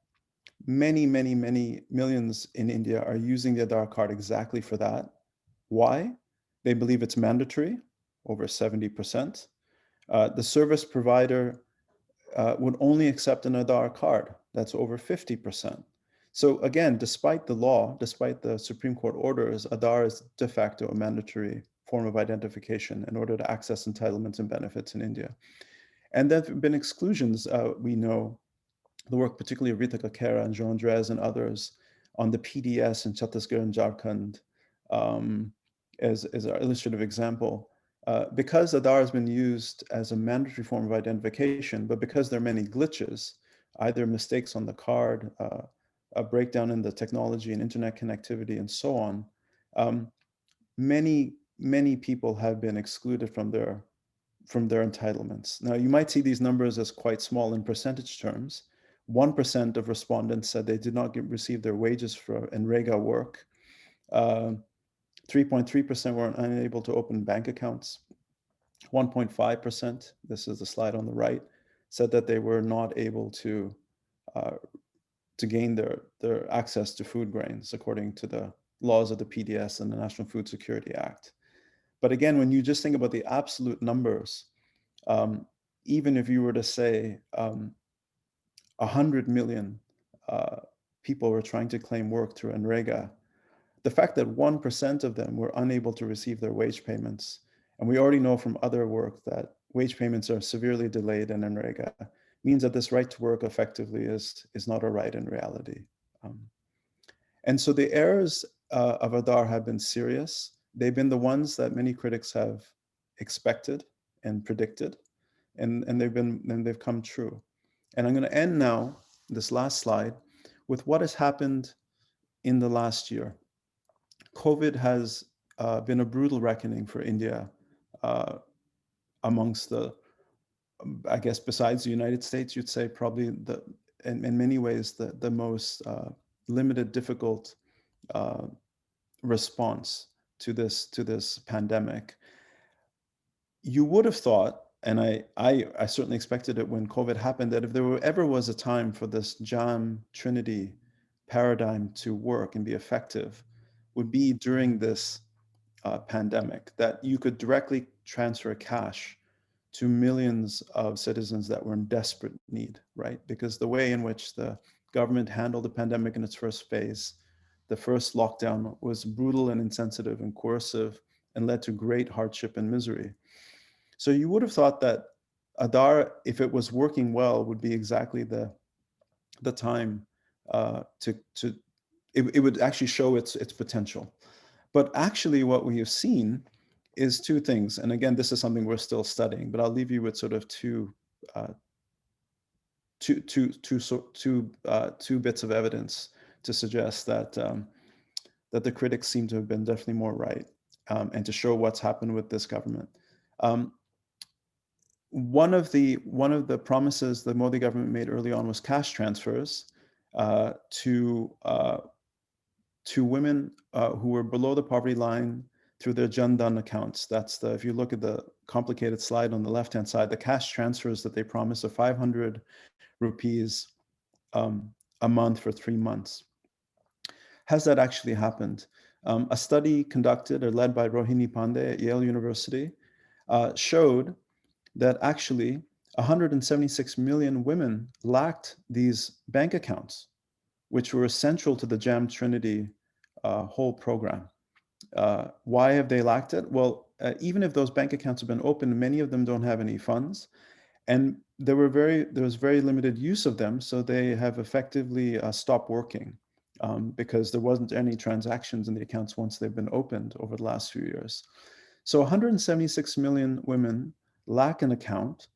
many millions in India are using the Aadhaar card exactly for that. Why? They believe it's mandatory, over 70%. The service provider would only accept an Aadhaar card. That's over 50%. So again, despite the law, despite the Supreme Court orders, Aadhaar is de facto a mandatory form of identification in order to access entitlements and benefits in India. And there have been exclusions. We know the work particularly of Rita Kakera and Jean Drez and others on the PDS in Chhattisgarh and Jharkhand as an illustrative example. Because Aadhaar has been used as a mandatory form of identification, but because there are many glitches, either mistakes on the card, a breakdown in the technology and internet connectivity, and so on, many people have been excluded from their entitlements. Now, you might see these numbers as quite small in percentage terms. 1% of respondents said they did not receive their wages for NREGA work. 3.3% were unable to open bank accounts. 1.5%, this is the slide on the right, said that they were not able to gain their access to food grains according to the laws of the PDS and the National Food Security Act. But again, when you just think about the absolute numbers, even if you were to say 100 million people were trying to claim work through NREGA, the fact that 1% of them were unable to receive their wage payments, and we already know from other work that wage payments are severely delayed in NREGA, means that this right to work effectively is not a right in reality. And so the errors of Aadhaar have been serious. They've been the ones that many critics have expected and predicted, and they've come true. And I'm going to end now, this last slide, with what has happened in the last year. COVID has been a brutal reckoning for India amongst the, I guess, besides the United States, you'd say probably in many ways, the most limited, difficult response to this pandemic. You would have thought, and I certainly expected it when COVID happened, that if there ever was a time for this jam trinity paradigm to work and be effective, would be during this pandemic, that you could directly transfer cash to millions of citizens that were in desperate need, right? Because the way in which the government handled the pandemic in its first phase, the first lockdown, was brutal and insensitive and coercive and led to great hardship and misery. So you would have thought that Aadhaar, if it was working well, would be exactly the time it would actually show its potential. But actually what we have seen is two things. And again, this is something we're still studying, but I'll leave you with sort of two bits of evidence to suggest that that the critics seem to have been definitely more right, and to show what's happened with this government. One of the promises the Modi government made early on was cash transfers to women who were below the poverty line through their Jan Dhan accounts. That's if you look at the complicated slide on the left-hand side, the cash transfers that they promised of 500 rupees a month for 3 months. Has that actually happened? A study conducted or led by Rohini Pandey at Yale University showed that actually 176 million women lacked these bank accounts, which were essential to the Jam Trinity whole program. Why have they lacked it? Well, even if those bank accounts have been opened, many of them don't have any funds, and there was very limited use of them, so they have effectively stopped working because there wasn't any transactions in the accounts once they've been opened over the last few years. So 176 million women lack an account,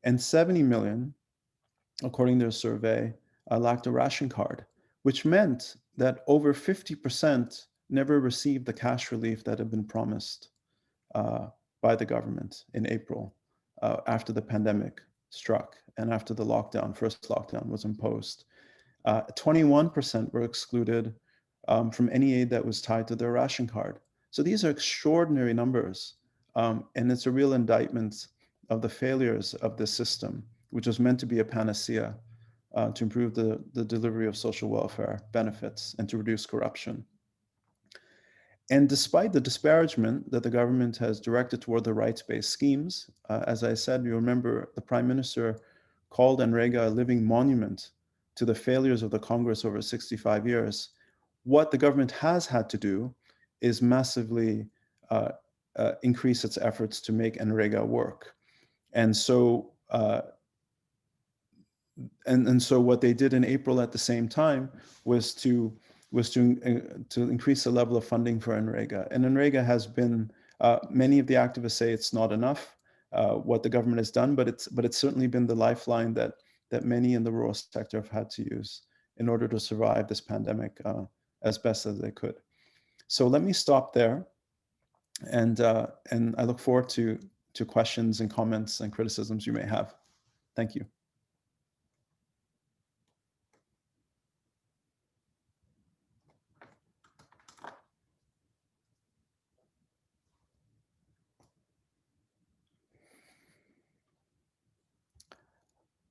and 70 million, according to a survey, lacked a ration card, which meant that over 50% never received the cash relief that had been promised by the government in April after the pandemic struck and after the first lockdown was imposed. 21% were excluded from any aid that was tied to their ration card. So these are extraordinary numbers, and it's a real indictment of the failures of this system, which was meant to be a panacea to improve the delivery of social welfare benefits and to reduce corruption. And despite the disparagement that the government has directed toward the rights-based schemes, as I said, you remember the Prime Minister called NREGA a living monument to the failures of the Congress over 65 years. What the government has had to do is massively increase its efforts to make NREGA work. And so so what they did in April at the same time was to increase the level of funding for NREGA. And NREGA has been, many of the activists say it's not enough, what the government has done, but it's certainly been the lifeline that many in the rural sector have had to use in order to survive this pandemic as best as they could. So let me stop there, and I look forward to questions and comments and criticisms you may have. Thank you.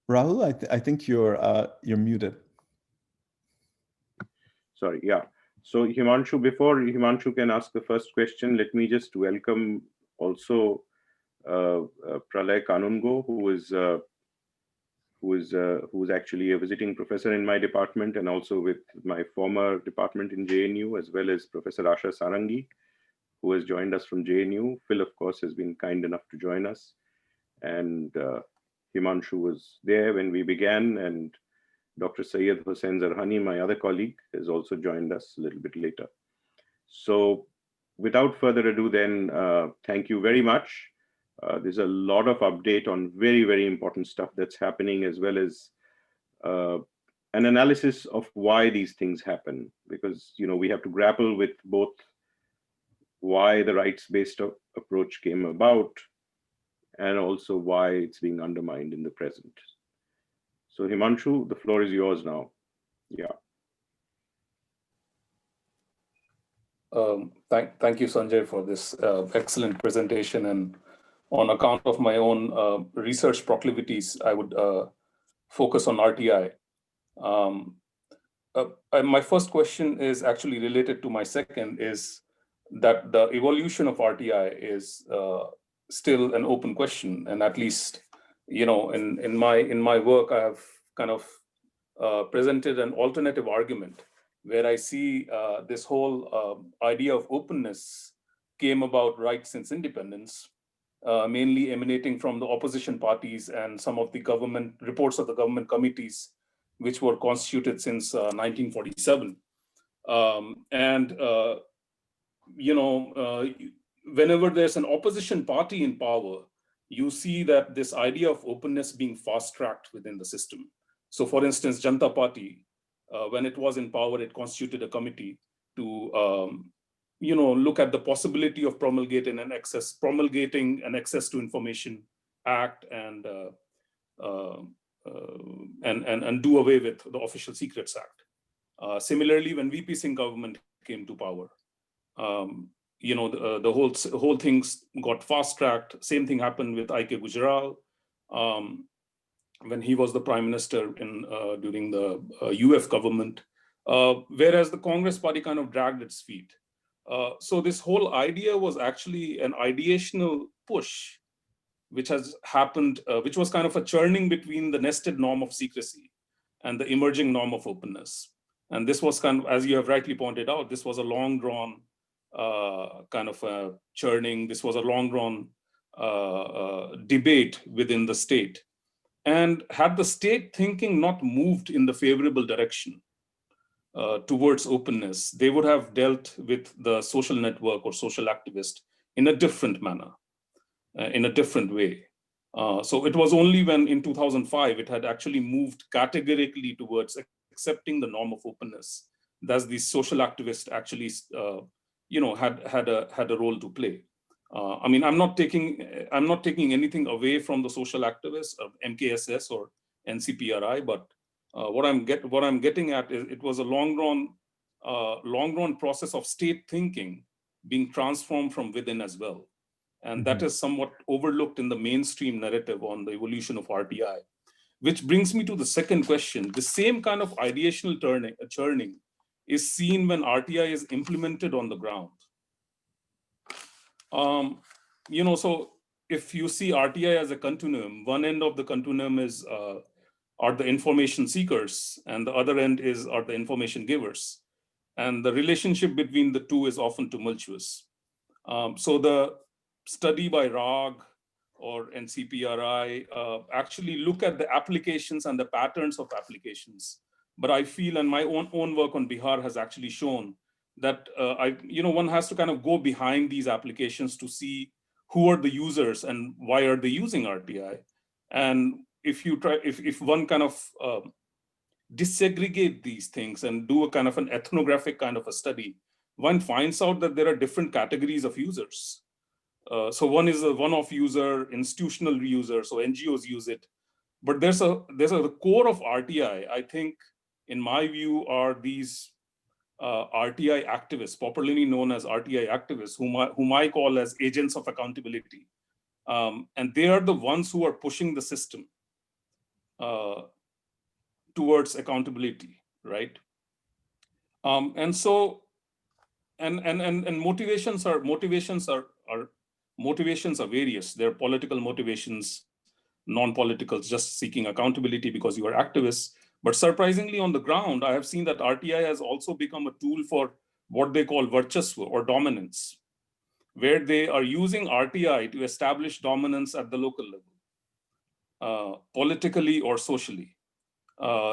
Rahul, I think you're muted. Sorry, yeah. So Himanshu, before Himanshu can ask the first question, let me just welcome also Pralay Kanungo, who is actually a visiting professor in my department and also with my former department in JNU, as well as Professor Asha Sarangi, who has joined us from JNU. Phil, of course, has been kind enough to join us. And Himanshu was there when we began, and Dr. Syed Hossain Zarhani, my other colleague, has also joined us a little bit later. So without further ado, then, thank you very much. There's a lot of update on very, very important stuff that's happening, as well as an analysis of why these things happen, because we have to grapple with both why the rights-based approach came about and also why it's being undermined in the present. So Himanshu, the floor is yours now. Yeah. Thank you, Sanjay, for this excellent presentation. And on account of my own research proclivities, I would focus on RTI. My first question is actually related to my second, is that the evolution of RTI is still an open question. And at least, in my work, I have kind of presented an alternative argument where I see this whole idea of openness came about right since independence, mainly emanating from the opposition parties and some of the government reports of the government committees, which were constituted since 1947. Whenever there's an opposition party in power, you see that this idea of openness being fast-tracked within the system. So for instance, Janata Party, when it was in power, it constituted a committee to look at the possibility of promulgating an access to information act and do away with the Official Secrets Act. Similarly, when VP Singh government came to power, the whole things got fast-tracked. Same thing happened with I.K. Gujral when he was the prime minister during the UF government, whereas the Congress party kind of dragged its feet. So this whole idea was actually an ideational push, which has happened, which was kind of a churning between the nested norm of secrecy and the emerging norm of openness. And this was kind of, as you have rightly pointed out, this was a long drawn kind of a churning. This was a long drawn debate within the state. And had the state thinking not moved in the favorable direction towards openness, they would have dealt with the social network or social activist in a different manner, in a different way. So it was only when in 2005, it had actually moved categorically towards accepting the norm of openness that these social activists actually had a role to play. I mean, I'm not taking anything away from the social activists of MKSS or NCPRI, but what I'm getting at is it was a long run process of state thinking being transformed from within as well, and that is somewhat overlooked in the mainstream narrative on the evolution of RTI. Which brings me to the second question: the same kind of ideational churning is seen when RTI is implemented on the ground. So if you see RTI as a continuum, one end of the continuum are the information seekers, and the other end are the information givers. And the relationship between the two is often tumultuous. So the study by RAG or NCPRI actually look at the applications and the patterns of applications. But I feel, and my own work on Bihar has actually shown that one has to kind of go behind these applications to see who are the users and why are they using RTI. And if one kind of disaggregate these things and do a kind of an ethnographic kind of a study, one finds out that there are different categories of users. So one is a one-off user, institutional user, so NGOs use it. But there's a core of RTI, I think, in my view, are these RTI activists, popularly known as RTI activists, whom I call as agents of accountability. And they are the ones who are pushing the system towards accountability, right? And so, and motivations are various. There are political motivations, non-political, just seeking accountability because you are activists. But surprisingly, on the ground, I have seen that RTI has also become a tool for what they call verchasva or dominance, where they are using RTI to establish dominance at the local level, politically or socially,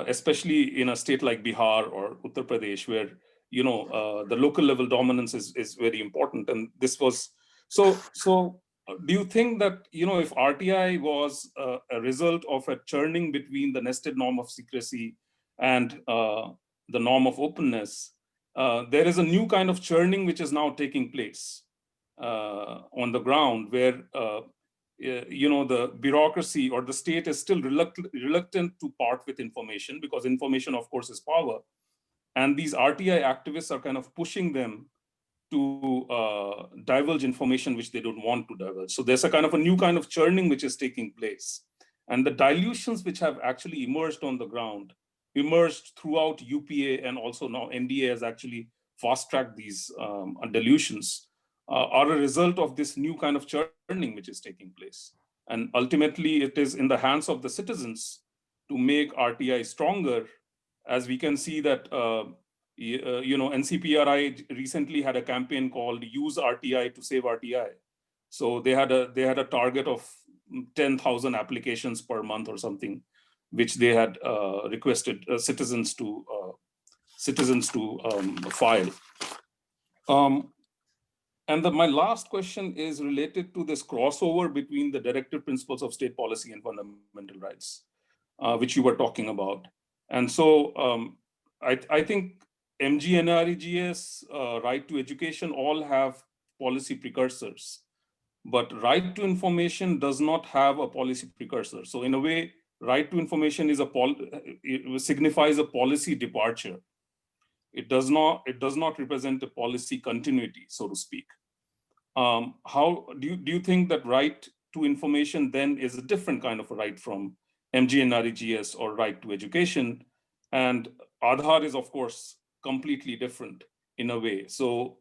especially in a state like Bihar or Uttar Pradesh, where the local level dominance is very important. And this was, do you think that, if RTI was a result of a churning between the nested norm of secrecy and the norm of openness, there is a new kind of churning which is now taking place on the ground, where the bureaucracy or the state is still reluctant to part with information, because information, of course, is power. And these RTI activists are kind of pushing them to divulge information which they don't want to divulge. So there's a kind of a new kind of churning which is taking place. And the dilutions which have actually emerged on the ground, emerged throughout UPA, and also now NDA has actually fast-tracked these dilutions, are a result of this new kind of churning which is taking place. And ultimately, it is in the hands of the citizens to make RTI stronger. As we can see that, NCPRI recently had a campaign called "Use RTI to Save RTI." So they had a target of 10,000 applications per month or something, which they had requested citizens to file. And my last question is related to this crossover between the directive principles of state policy and fundamental rights, which you were talking about. And so I think MGNREGS, right to education, all have policy precursors, but right to information does not have a policy precursor. So in a way, right to information is it signifies a policy departure. It does not represent a policy continuity, so to speak. How do you think that right to information then is a different kind of a right from MGNREGS or right to education? And Aadhaar is, of course, completely different in a way. So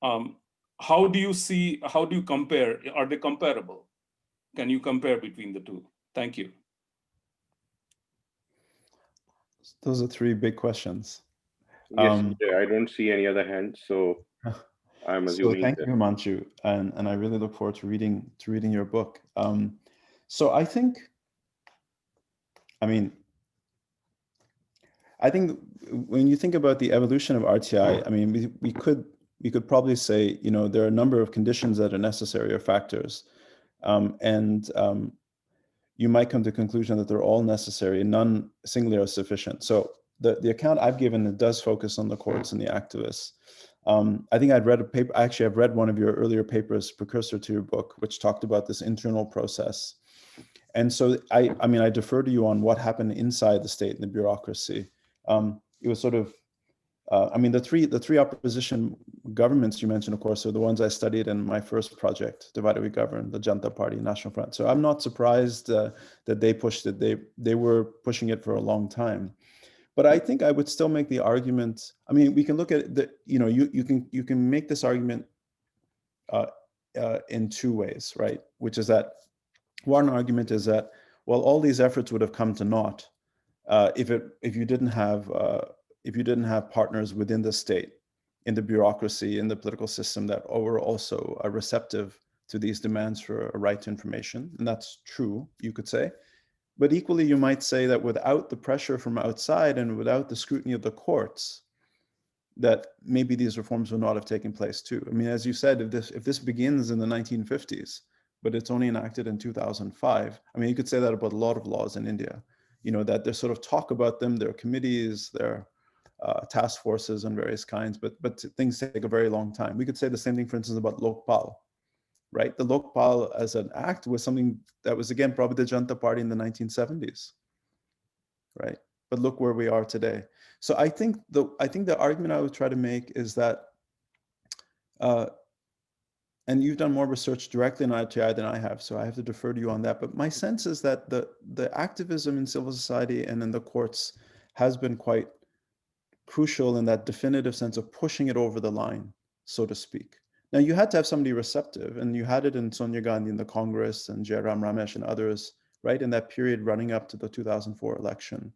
how do you compare? Are they comparable? Can you compare between the two? Thank you. Those are three big questions. Yes, I don't see any other hands, so I'm assuming. So thank you, Himanshu, and I really look forward to reading your book. So I think when you think about the evolution of RTI, I mean, we could probably say, there are a number of conditions that are necessary or factors, and you might come to the conclusion that they're all necessary and none singly are sufficient. So the account I've given, it does focus on the courts and the activists. I think I'd read a paper, actually I've read one of your earlier papers, precursor to your book, which talked about this internal process. And so I defer to you on what happened inside the state and the bureaucracy. It was sort of, the three opposition governments you mentioned, of course, are the ones I studied in my first project, Divided We Govern, the Janata Party, National Front. So I'm not surprised that they pushed it. They were pushing it for a long time. But I think I would still make the argument. I mean, we can look at you can make this argument in two ways, right? Which is that one argument is that, well, all these efforts would have come to naught if you didn't have partners within the state, in the bureaucracy, in the political system that were also receptive to these demands for a right to information. And that's true, you could say. But equally, you might say that without the pressure from outside and without the scrutiny of the courts, that maybe these reforms would not have taken place too. I mean, as you said, if this begins in the 1950s, but it's only enacted in 2005, I mean, you could say that about a lot of laws in India, that there's sort of talk about them, there are committees, there are task forces and various kinds, but things take a very long time. We could say the same thing, for instance, about Lokpal. Right, the Lokpal as an act was something that was, again, probably the Janata Party in the 1970s, right? But look where we are today. So I think the argument I would try to make is that, and you've done more research directly on RTI than I have, so I have to defer to you on that. But my sense is that the activism in civil society and in the courts has been quite crucial in that definitive sense of pushing it over the line, so to speak. Now, you had to have somebody receptive, and you had it in Sonia Gandhi in the Congress and Jairam Ramesh and others, right, in that period running up to the 2004 election.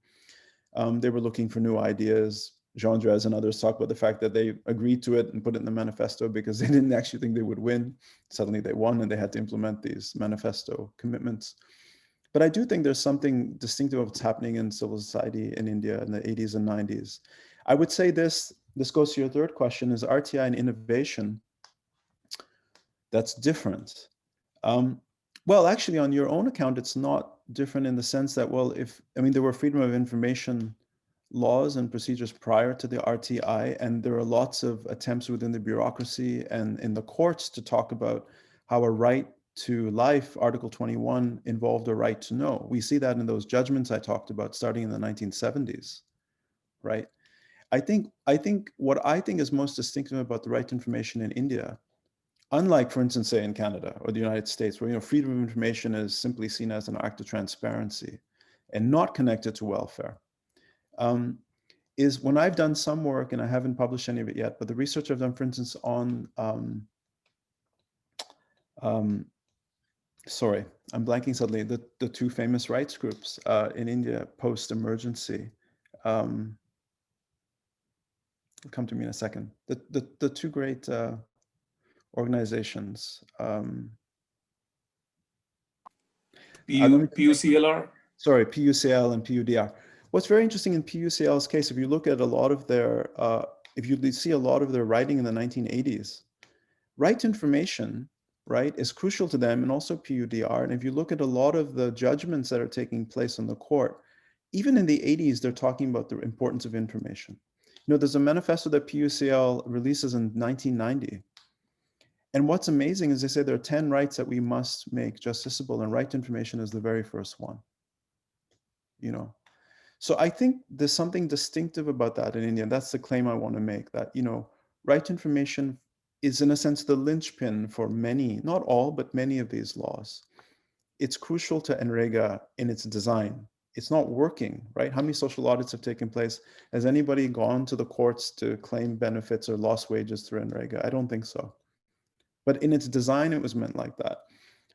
They were looking for new ideas. Jean Drèze and others talk about the fact that they agreed to it and put it in the manifesto because they didn't actually think they would win. Suddenly they won, and they had to implement these manifesto commitments. But I do think there's something distinctive of what's happening in civil society in India in the 80s and 90s. I would say this goes to your third question, is RTI an innovation that's different? Well, actually, on your own account, it's not different in the sense that, well, there were freedom of information laws and procedures prior to the RTI, and there are lots of attempts within the bureaucracy and in the courts to talk about how a right to life, Article 21, involved a right to know. We see that in those judgments I talked about starting in the 1970s, right? I think what I think is most distinctive about the right to information in India, unlike, for instance, say in Canada or the United States, where freedom of information is simply seen as an act of transparency and not connected to welfare, is when I've done some work, and I haven't published any of it yet, but the research I've done, for instance, on, sorry, I'm blanking suddenly, the two famous rights groups in India post-emergency. It'll come to me in a second. The two great organizations. PUCLR? Sorry, PUCL and PUDR. What's very interesting in PUCL's case, if you look at a lot of their, if you see a lot of their writing in the 1980s, right to information, right, is crucial to them, and also PUDR. And if you look at a lot of the judgments that are taking place in the court, even in the 80s, they're talking about the importance of information. There's a manifesto that PUCL releases in 1990. And what's amazing is they say there are 10 rights that we must make justiciable, and right to information is the very first one. So I think there's something distinctive about that in India. And that's the claim I want to make, that, right to information is in a sense the linchpin for many, not all, but many of these laws. It's crucial to NREGA in its design. It's not working, right? How many social audits have taken place? Has anybody gone to the courts to claim benefits or lost wages through NREGA? I don't think so. But in its design, it was meant like that.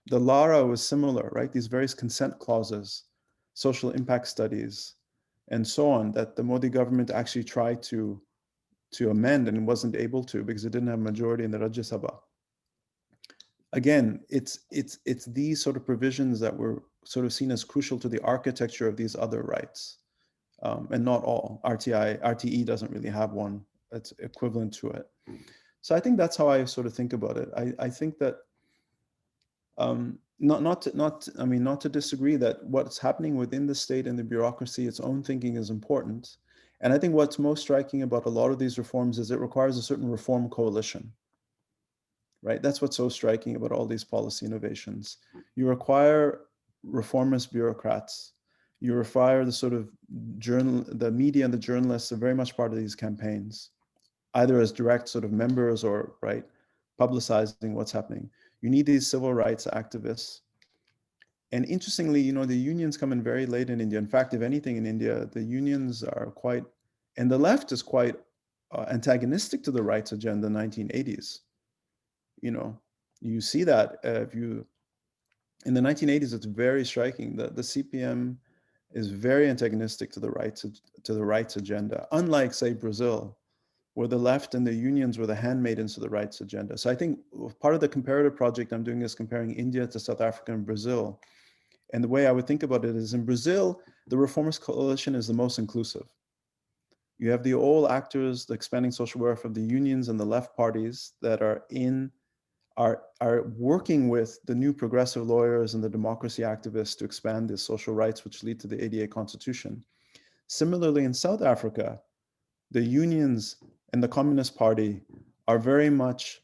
The LARA was similar, right? These various consent clauses, social impact studies, and so on, that the Modi government actually tried to amend and wasn't able to because it didn't have a majority in the Rajya Sabha. Again, it's these sort of provisions that were sort of seen as crucial to the architecture of these other rights, and not all. RTE doesn't really have one that's equivalent to it. So I think that's how I sort of think about it. I think that not to disagree that what's happening within the state and the bureaucracy, its own thinking is important. And I think what's most striking about a lot of these reforms is it requires a certain reform coalition, right? That's what's so striking about all these policy innovations. You require reformist bureaucrats. You require the sort of the media and the journalists are very much part of these campaigns, either as direct sort of members or, right, publicizing what's happening. You need these civil rights activists. And interestingly, the unions come in very late in India. In fact, if anything in India, the unions are quite, and the left is quite antagonistic to the rights agenda in the 1980s. You see that in the 1980s, it's very striking that the CPM is very antagonistic to the rights agenda, unlike, say, Brazil, where the left and the unions were the handmaidens to the rights agenda. So I think part of the comparative project I'm doing is comparing India to South Africa and Brazil. And the way I would think about it is, in Brazil, the reformist coalition is the most inclusive. You have the old actors, the expanding social welfare of the unions and the left parties that are working with the new progressive lawyers and the democracy activists to expand these social rights, which lead to the 88 Constitution. Similarly, in South Africa, the unions and the Communist Party are very much,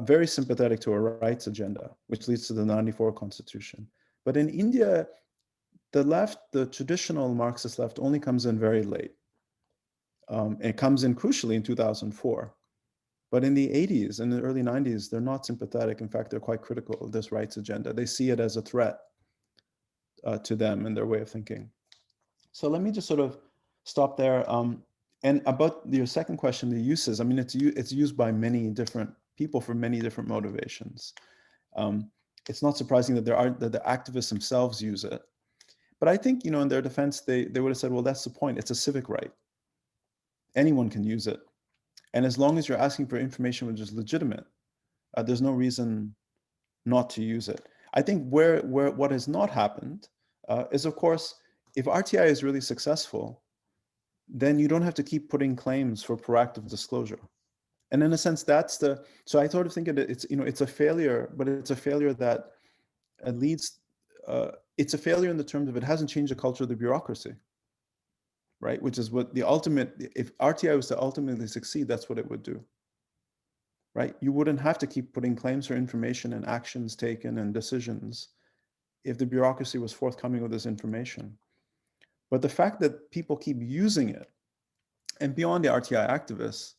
very sympathetic to a rights agenda, which leads to the 94 Constitution. But in India, the left, the traditional Marxist left, only comes in very late. It comes in crucially in 2004. But in the 80s and the early 90s, they're not sympathetic. In fact, they're quite critical of this rights agenda. They see it as a threat to them and their way of thinking. So let me just sort of stop there. And about your second question, the uses, it's used by many different people for many different motivations. It's not surprising that the activists themselves use it. But I think, in their defense, they would have said, well, that's the point. It's a civic right. Anyone can use it. And as long as you're asking for information which is legitimate, there's no reason not to use it. I think what has not happened is, of course, if RTI is really successful, then you don't have to keep putting claims for proactive disclosure. And in a sense, that's so I sort of think it's, it's a failure, but it's a failure that leads, it's a failure in the terms of it hasn't changed the culture of the bureaucracy, right? Which is what the ultimate, if RTI was to ultimately succeed, that's what it would do, right? You wouldn't have to keep putting claims for information and actions taken and decisions if the bureaucracy was forthcoming with this information. But the fact that people keep using it, and beyond the RTI activists,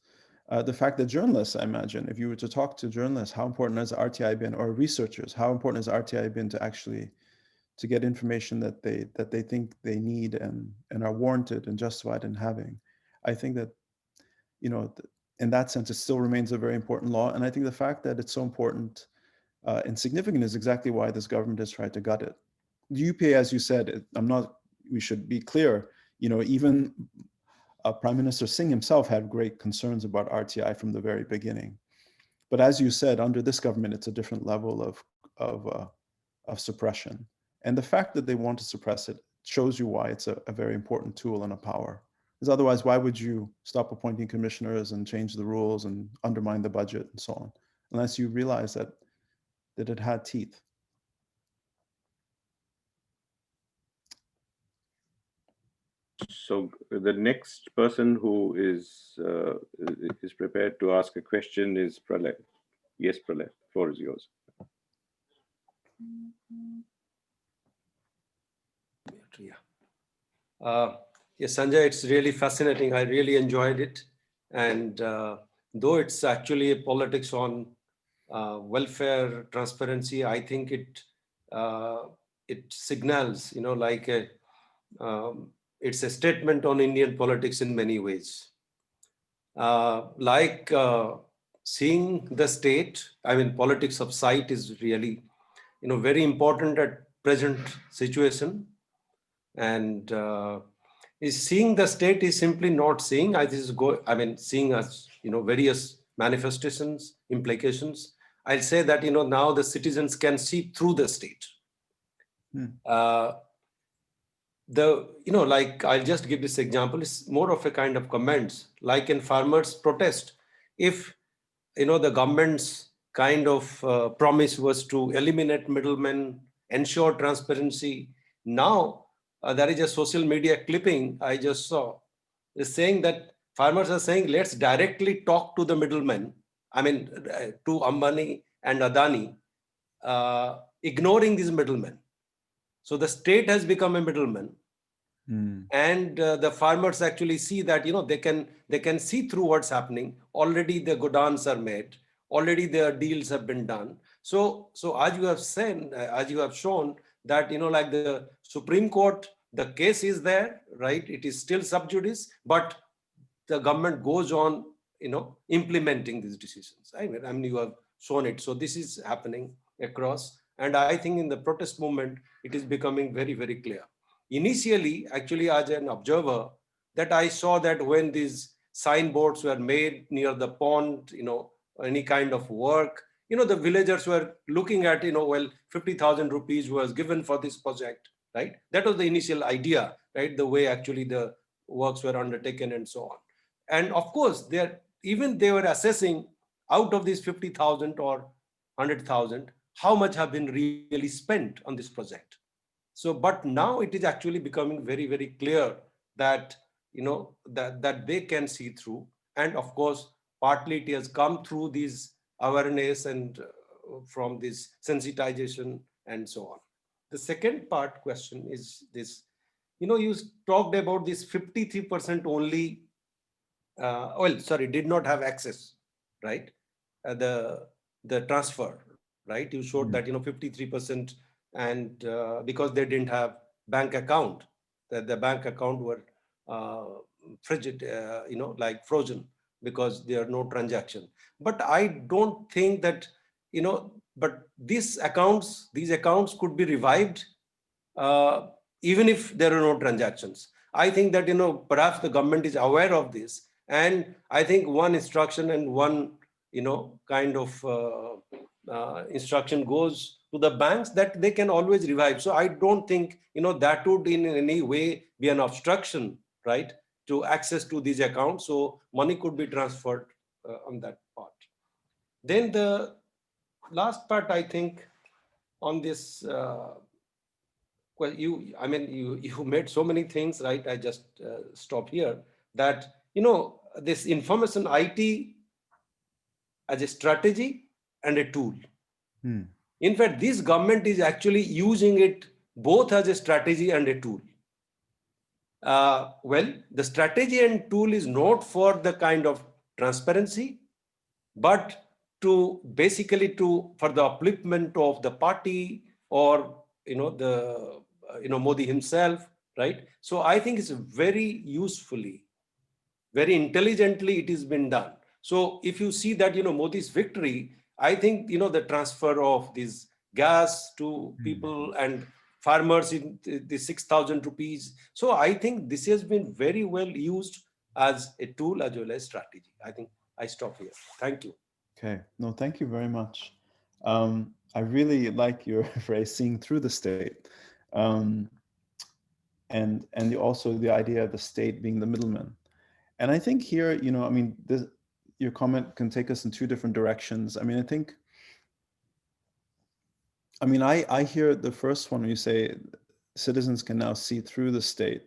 the fact that journalists, I imagine, if you were to talk to journalists, how important has RTI been, or researchers, how important has RTI been to actually to get information that they think they need and are warranted and justified in having? I think that, in that sense, it still remains a very important law. And I think the fact that it's so important and significant is exactly why this government has tried to gut it. The UPA, as you said, we should be clear, even Prime Minister Singh himself had great concerns about RTI from the very beginning. But as you said, under this government, it's a different level of suppression. And the fact that they want to suppress it shows you why it's a very important tool and a power. Because otherwise, why would you stop appointing commissioners and change the rules and undermine the budget and so on, unless you realize that it had teeth. So the next person who is prepared to ask a question is Pralay. Yes, Pralay, floor is yours. Yes, Sanjay, it's really fascinating. I really enjoyed it. And though it's actually a politics on welfare transparency, I think it signals, like it's a statement on Indian politics in many ways. Seeing the state, politics of sight is really, very important at present situation. And is seeing the state is simply not seeing. Seeing as, various manifestations, implications. I'll say that, now the citizens can see through the state. I'll just give this example. It's more of a kind of comments, like in farmers' protest. If, the government's kind of promise was to eliminate middlemen, ensure transparency. Now, there is a social media clipping I just saw. Is saying that farmers are saying, let's directly talk to the middlemen, to Ambani and Adani, ignoring these middlemen. So the state has become a middleman. And the farmers actually see that, they can see through what's happening. Already the godowns are made. Already their deals have been done. So as you have said, as you have shown that, like the Supreme Court, the case is there, right? It is still sub judice, but the government goes on, implementing these decisions. You have shown it. So this is happening across. And I think in the protest movement, it is becoming very, very clear. Initially, actually, as an observer, that I saw that when these signboards were made near the pond, any kind of work, the villagers were looking at, 50,000 rupees was given for this project, right? That was the initial idea, right? The way actually the works were undertaken and so on. And of course, they were assessing out of these 50,000 or 100,000, how much have been really spent on this project. So, but now it is actually becoming very, very clear that, that they can see through. And of course, partly it has come through these awareness and from this sensitization and so on. The second part question is this, you talked about this 53% only, did not have access, right? The transfer, right? You showed that, 53%, and because they didn't have bank account, that the bank account were frigid, frozen, because there are no transaction. But I don't think that, but these accounts could be revived even if there are no transactions. I think that, perhaps the government is aware of this. And I think one instruction and one, kind of instruction goes to the banks that they can always revive. So I don't think, that would in any way be an obstruction, right? to access to these accounts. So money could be transferred on that part. Then the last part, I think, on this, well, you made so many things, right? I just stop here that, this information IT as a strategy and a tool. In fact, this government is actually using it both as a strategy and a tool. Well, the strategy and tool is not for the kind of transparency, but to basically for the upliftment of the party or, Modi himself, right? So I think it's very usefully, very intelligently it has been done. So if you see that, Modi's victory, I think, the transfer of this gas to people and farmers in the 6,000 rupees. So I think this has been very well used as a tool as well as strategy. I think I stop here. Thank you. Okay, no, thank you very much. I really like your phrase, seeing through the state. And also the idea of the state being the middleman. And I think here, your comment can take us in two different directions. I hear the first one when you say citizens can now see through the state,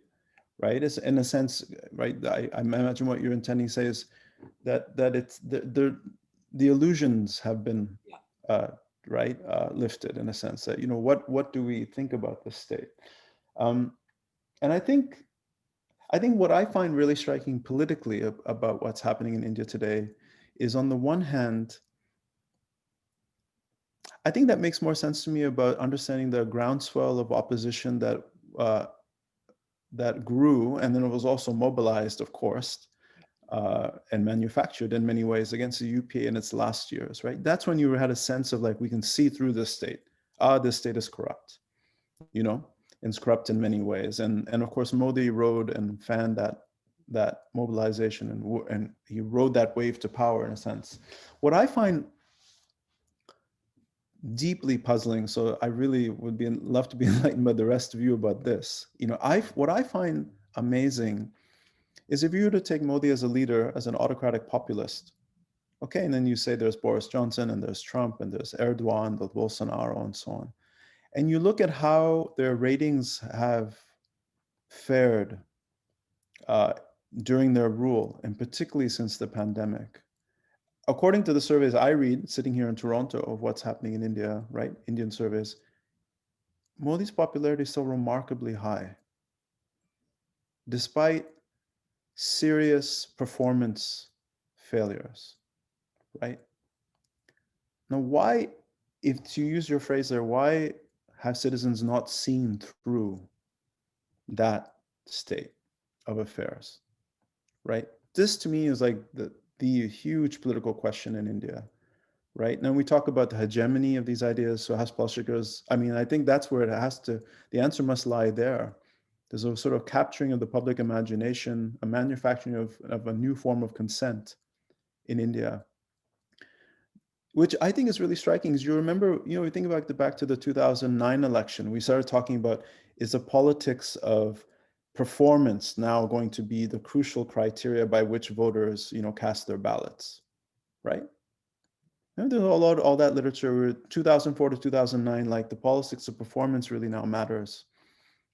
right? It's in a sense, right? I imagine what you're intending to say is that it's the illusions have been lifted in a sense that, what do we think about the state? And I think what I find really striking politically about what's happening in India today is, on the one hand, I think that makes more sense to me about understanding the groundswell of opposition that grew, and then it was also mobilized, of course, and manufactured in many ways against the UPA in its last years, right? That's when you had a sense of like, we can see through this state. This state is corrupt, and it's corrupt in many ways. And of course, Modi rode and fanned that mobilization, and he rode that wave to power in a sense. What I find deeply puzzling, so I really would love to be enlightened by the rest of you about this. What I find amazing is, if you were to take Modi as a leader, as an autocratic populist, okay, and then you say there's Boris Johnson and there's Trump and there's Erdogan, there's Bolsonaro, and so on, and you look at how their ratings have fared during their rule, and particularly since the pandemic. According to the surveys I read, sitting here in Toronto, of what's happening in India, right? Indian surveys, Modi's popularity is still remarkably high, despite serious performance failures, right? Now, why, if to use your phrase there, why have citizens not seen through that state of affairs, right? This to me is like the huge political question in India, right? Now we talk about the hegemony of these ideas, so Has Palshikers, I think that's where the answer must lie there. There's a sort of capturing of the public imagination, a manufacturing of a new form of consent in India, which I think is really striking. Is, you remember, we think about back to the 2009 election, we started talking about, is the politics of performance now going to be the crucial criteria by which voters, cast their ballots, right? And there's all that literature, 2004 to 2009, like the politics of performance really now matters,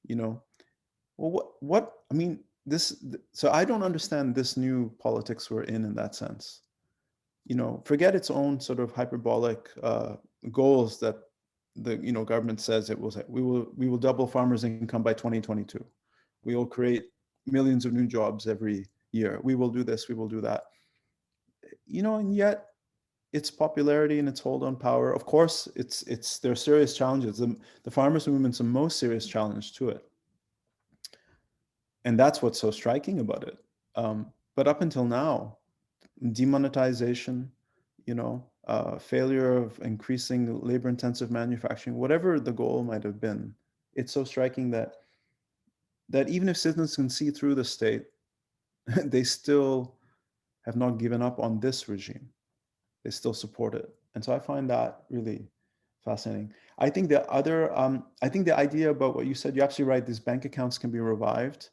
Well, so I don't understand this new politics we're in that sense. Forget its own sort of hyperbolic goals that the government says it will say. We will double farmers' income by 2022. We will create millions of new jobs every year. We will do this. We will do that. And yet its popularity and its hold on power, of course, there are serious challenges. The farmers' movement's the most serious challenge to it. And that's what's so striking about it. But up until now, demonetization, failure of increasing labor-intensive manufacturing, whatever the goal might have been, it's so striking that even if citizens can see through the state, they still have not given up on this regime. They still support it. And so I find that really fascinating. I think the idea about what you said, you're absolutely right, these bank accounts can be revived.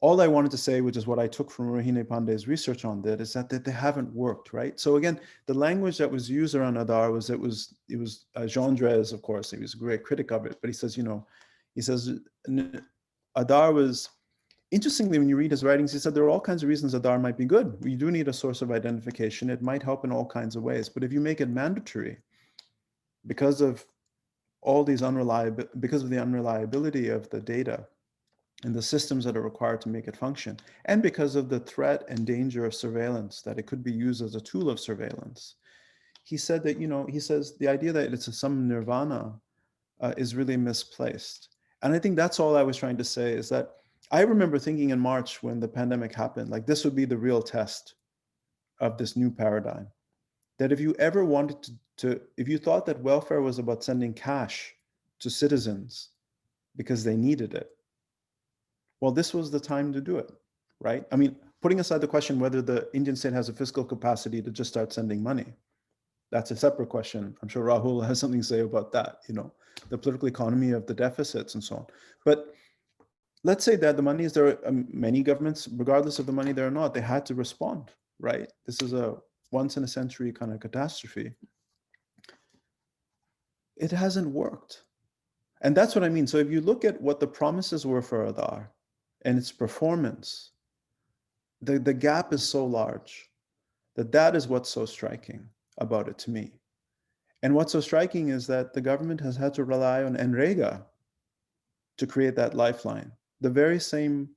all I wanted to say, which is what I took from Rohini Pandey's research on that, is that they haven't worked, right? So again, the language that was used around Aadhaar was Jean Drèze, of course, he was a great critic of it, but he says, Aadhaar was, interestingly, when you read his writings, he said there are all kinds of reasons Aadhaar might be good. We do need a source of identification. It might help in all kinds of ways, but if you make it mandatory because of all these because of the unreliability of the data and the systems that are required to make it function, and because of the threat and danger of surveillance, that it could be used as a tool of surveillance. He said that, he says the idea that it's some nirvana is really misplaced. And I think that's all I was trying to say, is that I remember thinking in March when the pandemic happened, like this would be the real test of this new paradigm. That if you ever wanted if you thought that welfare was about sending cash to citizens because they needed it, well, this was the time to do it, right? I mean, putting aside the question whether the Indian state has a fiscal capacity to just start sending money, that's a separate question. I'm sure Rahul has something to say about that, the political economy of the deficits and so on. But let's say that the money is there. Many governments, regardless of the money there or not, they had to respond, right? This is a once in a century kind of catastrophe. It hasn't worked. And that's what I mean. So if you look at what the promises were for Aadhaar and its performance, the gap is so large that is what's so striking about it to me. And what's so striking is that the government has had to rely on NREGA to create that lifeline, the very same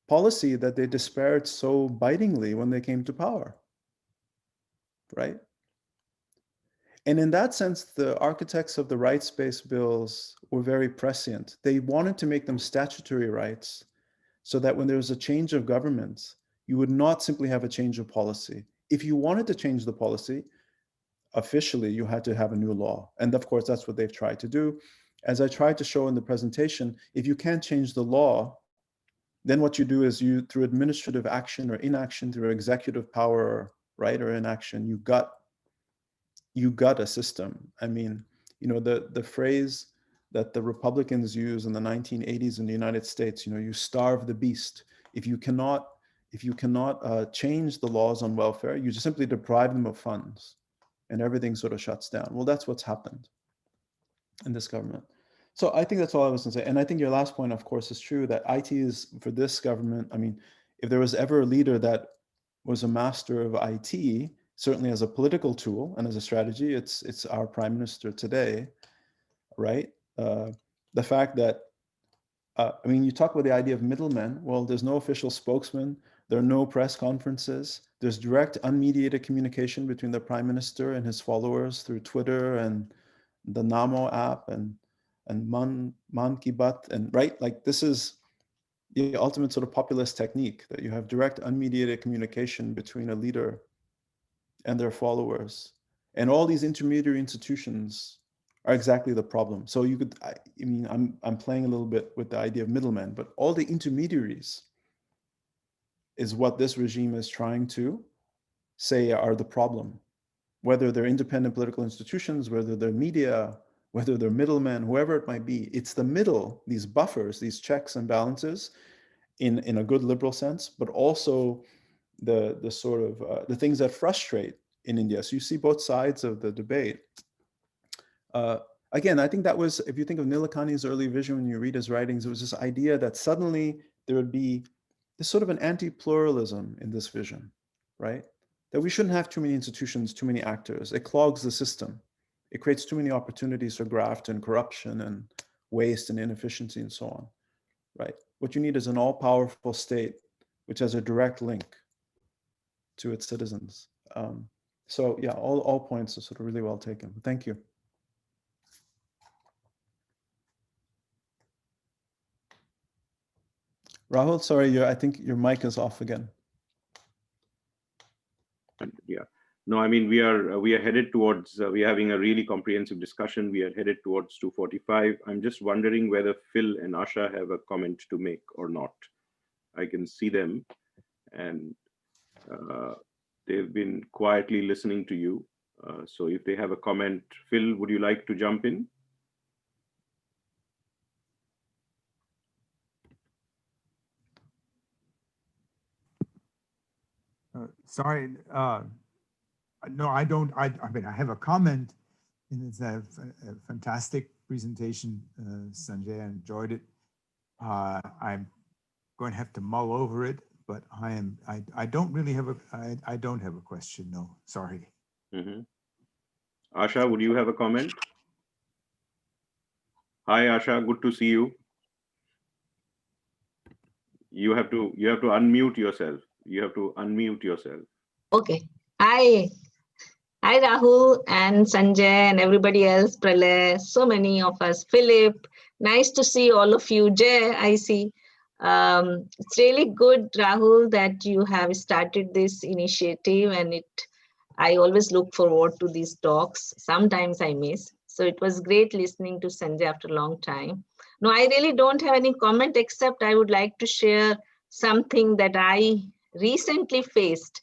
policy that they disparaged so bitingly when they came to power, right? And in that sense, the architects of the rights-based bills were very prescient. They wanted to make them statutory rights so that when there was a change of government, you would not simply have a change of policy. If you wanted to change the policy, officially, you had to have a new law. And of course, that's what they've tried to do. As I tried to show in the presentation, if you can't change the law, then what you do is through administrative action or inaction, through executive power, right, or inaction, you gut a system. I mean, the phrase that the Republicans use in the 1980s in the United States, you starve the beast. If you cannot change the laws on welfare, you just simply deprive them of funds and everything sort of shuts down. Well, that's what's happened in this government. So I think that's all I was going to say. And I think your last point, of course, is true, that IT is, for this government, I mean, if there was ever a leader that was a master of IT, certainly as a political tool and as a strategy, it's our prime minister today, right? The fact that, I mean, you talk about the idea of middlemen. Well, there's no official spokesman. There are no press conferences. There's direct unmediated communication between the prime minister and his followers through Twitter and the Namo app and Man Ki Baat, and right, like this is the ultimate sort of populist technique, that you have direct unmediated communication between a leader and their followers. And all these intermediary institutions are exactly the problem. So you could, I mean, I'm playing a little bit with the idea of middlemen, but all the intermediaries is what this regime is trying to say are the problem. Whether they're independent political institutions, whether they're media, whether they're middlemen, whoever it might be, it's the middle, these buffers, these checks and balances in a good liberal sense, but also the sort of the things that frustrate in India. So you see both sides of the debate. Again, I think that was, if you think of Nilekani's early vision, when you read his writings, it was this idea that suddenly there would be this sort of an anti-pluralism in this vision, right? That we shouldn't have too many institutions, too many actors. It clogs the system. It creates too many opportunities for graft and corruption and waste and inefficiency and so on, right? What you need is an all-powerful state which has a direct link to its citizens. So yeah, all points are sort of really well taken. Thank you. Rahul, sorry, I think your mic is off again. Yeah, no, I mean, we are headed towards, we're having a really comprehensive discussion. We are headed towards 2:45. I'm just wondering whether Phil and Asha have a comment to make or not. I can see them, and they've been quietly listening to you. So if they have a comment, Phil, would you like to jump in? Sorry, no, I don't. I mean, I have a comment, and it's a fantastic presentation, Sanjay. I enjoyed it. I'm going to have to mull over it, but I don't really have I don't have a question. No, sorry. Mm-hmm. Asha, would you have a comment? Hi, Asha. Good to see you. You have to unmute yourself. You have to unmute yourself. Okay. Hi. Hi, Rahul and Sanjay and everybody else, Pralay, so many of us, Philip. Nice to see all of you. Jay, I see. It's really good, Rahul, that you have started this initiative, and I always look forward to these talks. Sometimes I miss. So it was great listening to Sanjay after a long time. No, I really don't have any comment, except I would like to share something that I recently faced.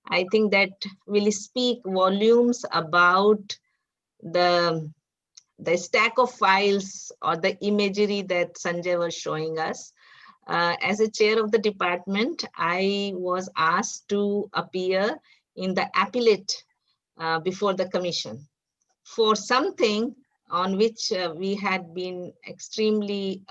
I think that will speak volumes about the stack of files or the imagery that Sanjay was showing us. As a chair of the department, I was asked to appear in the appellate before the commission for something on which we had been extremely,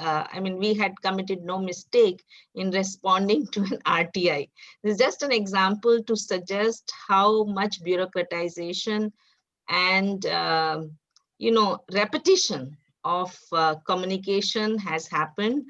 we had committed no mistake in responding to an RTI. This is just an example to suggest how much bureaucratization and, repetition of communication has happened.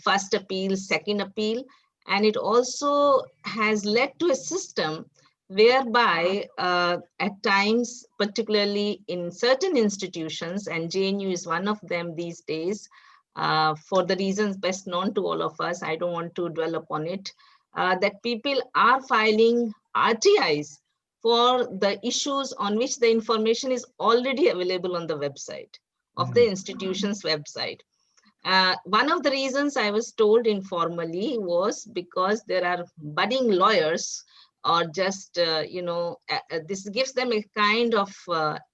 First appeal, second appeal, and it also has led to a system whereby at times, particularly in certain institutions, and JNU is one of them these days, for the reasons best known to all of us, I don't want to dwell upon it, that people are filing RTIs for the issues on which the information is already available on the website of the institution's website. One of the reasons I was told informally was because there are budding lawyers, or just, this gives them a kind of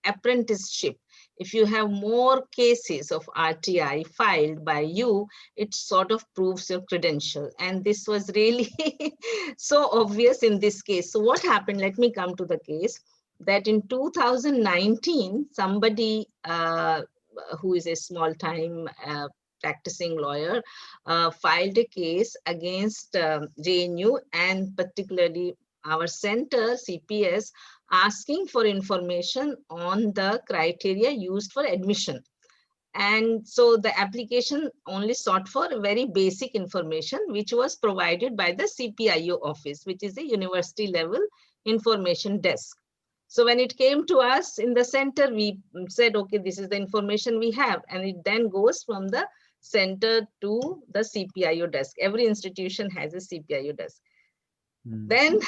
apprenticeship. If you have more cases of RTI filed by you, it sort of proves your credential. And this was really so obvious in this case. So what happened, let me come to the case, that in 2019, somebody who is a small-time practicing lawyer filed a case against JNU, and particularly our center, CPS, asking for information on the criteria used for admission. And so the application only sought for very basic information, which was provided by the CPIO office, which is a university level information desk. So when it came to us in the center, we said, okay, this is the information we have. And it then goes from the center to the CPIO desk. Every institution has a CPIO desk. Then